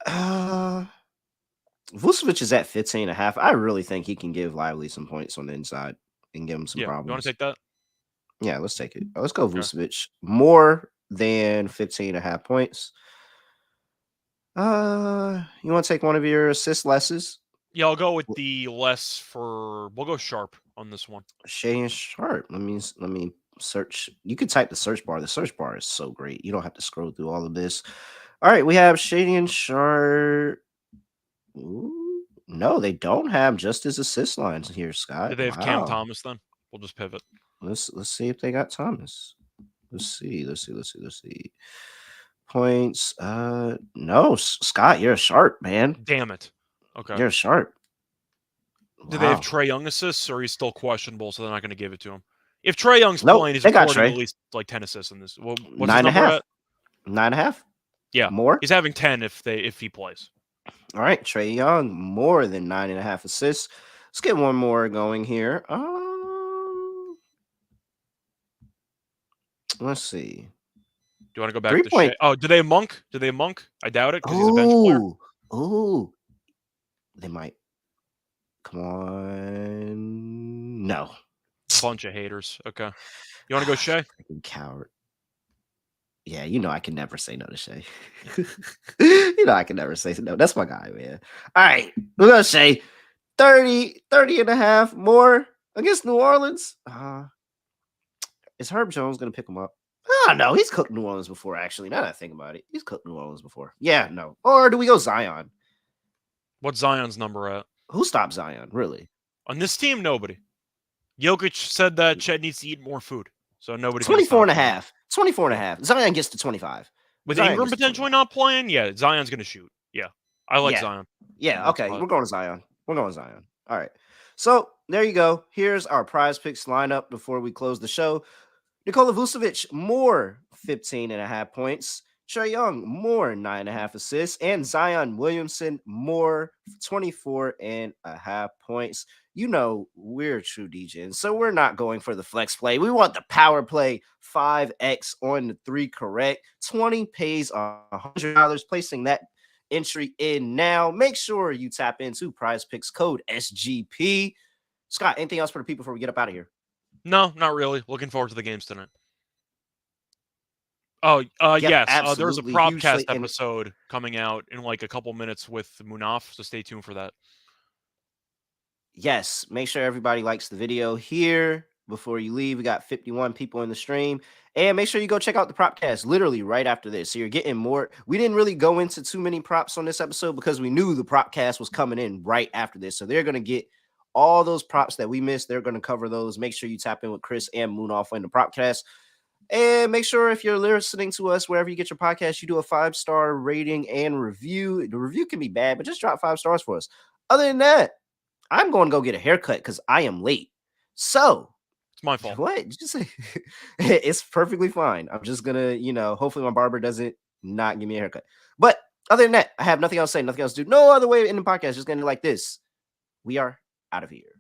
Vucevic is at 15.5. I really think he can give Lively some points on the inside and give him some problems. You want to take that? Yeah, let's take it. Let's go Vucevic. More than 15.5 points. You want to take one of your assist lesses? Yeah, I'll go with the less for. We'll go Sharp on this one. Shaedon Sharp. Let me search. You could type the search bar. The search bar is so great. You don't have to scroll through all of this. All right, we have Shaedon Sharp. Ooh, no, they don't have just his assist lines here, Scott. Do they have Cam Thomas then? We'll just pivot. Let's see if they got Thomas. Let's see. Points. No, Scott, you're a Sharp, man. Damn it. Okay. You're a Sharp. Do they have Trae Young assists, or he's still questionable, so they're not going to give it to him? If Trae Young's playing, he's recording at least like 10 assists in this. What's 9.5. 9.5. Yeah, more. He's having 10 if he plays. All right, Trae Young, more than 9.5 assists. Let's get one more going here. Let's see. Do you want to go back to Shea? Oh, do they have Monk? I doubt it because he's a bench player. Oh, they might. Come on. No. Bunch of haters. Okay. You want to go Shea? Freaking coward. Yeah, I can never say no to Shea. I can never say no. That's my guy, man. All right. We're going to say 30.5 more against New Orleans. Is Herb Jones going to pick him up? Oh, no. He's cooked New Orleans before, actually. Now that I think about it. He's cooked New Orleans before. Yeah, no. Or do we go Zion? What's Zion's number at? Who stopped Zion, really? On this team, nobody. Jokic said that Chet needs to eat more food. So nobody. 24.5. 24.5. Zion gets to 25. With Zion Ingram gets potentially 29. not playing, yeah, Zion's going to shoot. Yeah, I like Yeah. Zion. Yeah. That Okay. spot. We're going Zion. We're going Zion. All right. So there you go. Here's our prize picks lineup before we close the show. Nikola Vucevic, more 15.5 points. Trae Young, more 9.5 assists. And Zion Williamson, more 24.5 points. You know, we're true DJs, so we're not going for the flex play. We want the power play 5x on the 3 correct. 20 pays $100, placing that entry in now. Make sure you tap into Prize Picks code SGP. Scott, anything else for the people before we get up out of here? No, not really. Looking forward to the games tonight. Oh, Yep, yes. There's a absolutely. Huge Propcast slate. And episode coming out in like a couple minutes with Munaf, so stay tuned for that. yes, make sure everybody likes the video here before you leave. We got 51 people in the stream. And make sure you go check out the Propcast literally right after this. So you're getting more. We didn't really go into too many props on this episode because we knew the Propcast was coming in right after this. So they're going to get all those props that we missed. They're going to cover those. Make sure you tap in with Chris and Moonoff in the Propcast. And make sure if you're listening to us wherever you get your podcast, you do a 5-star rating and review. The review can be bad, but just drop 5 stars for us. Other than that, I'm going to go get a haircut because I am late. So It's my fault. what? Just say it's perfectly fine. I'm just gonna, hopefully my barber doesn't not give me a haircut. But other than that, I have nothing else to say, nothing else to do. No other way in the podcast. Just gonna like this. We are out of here.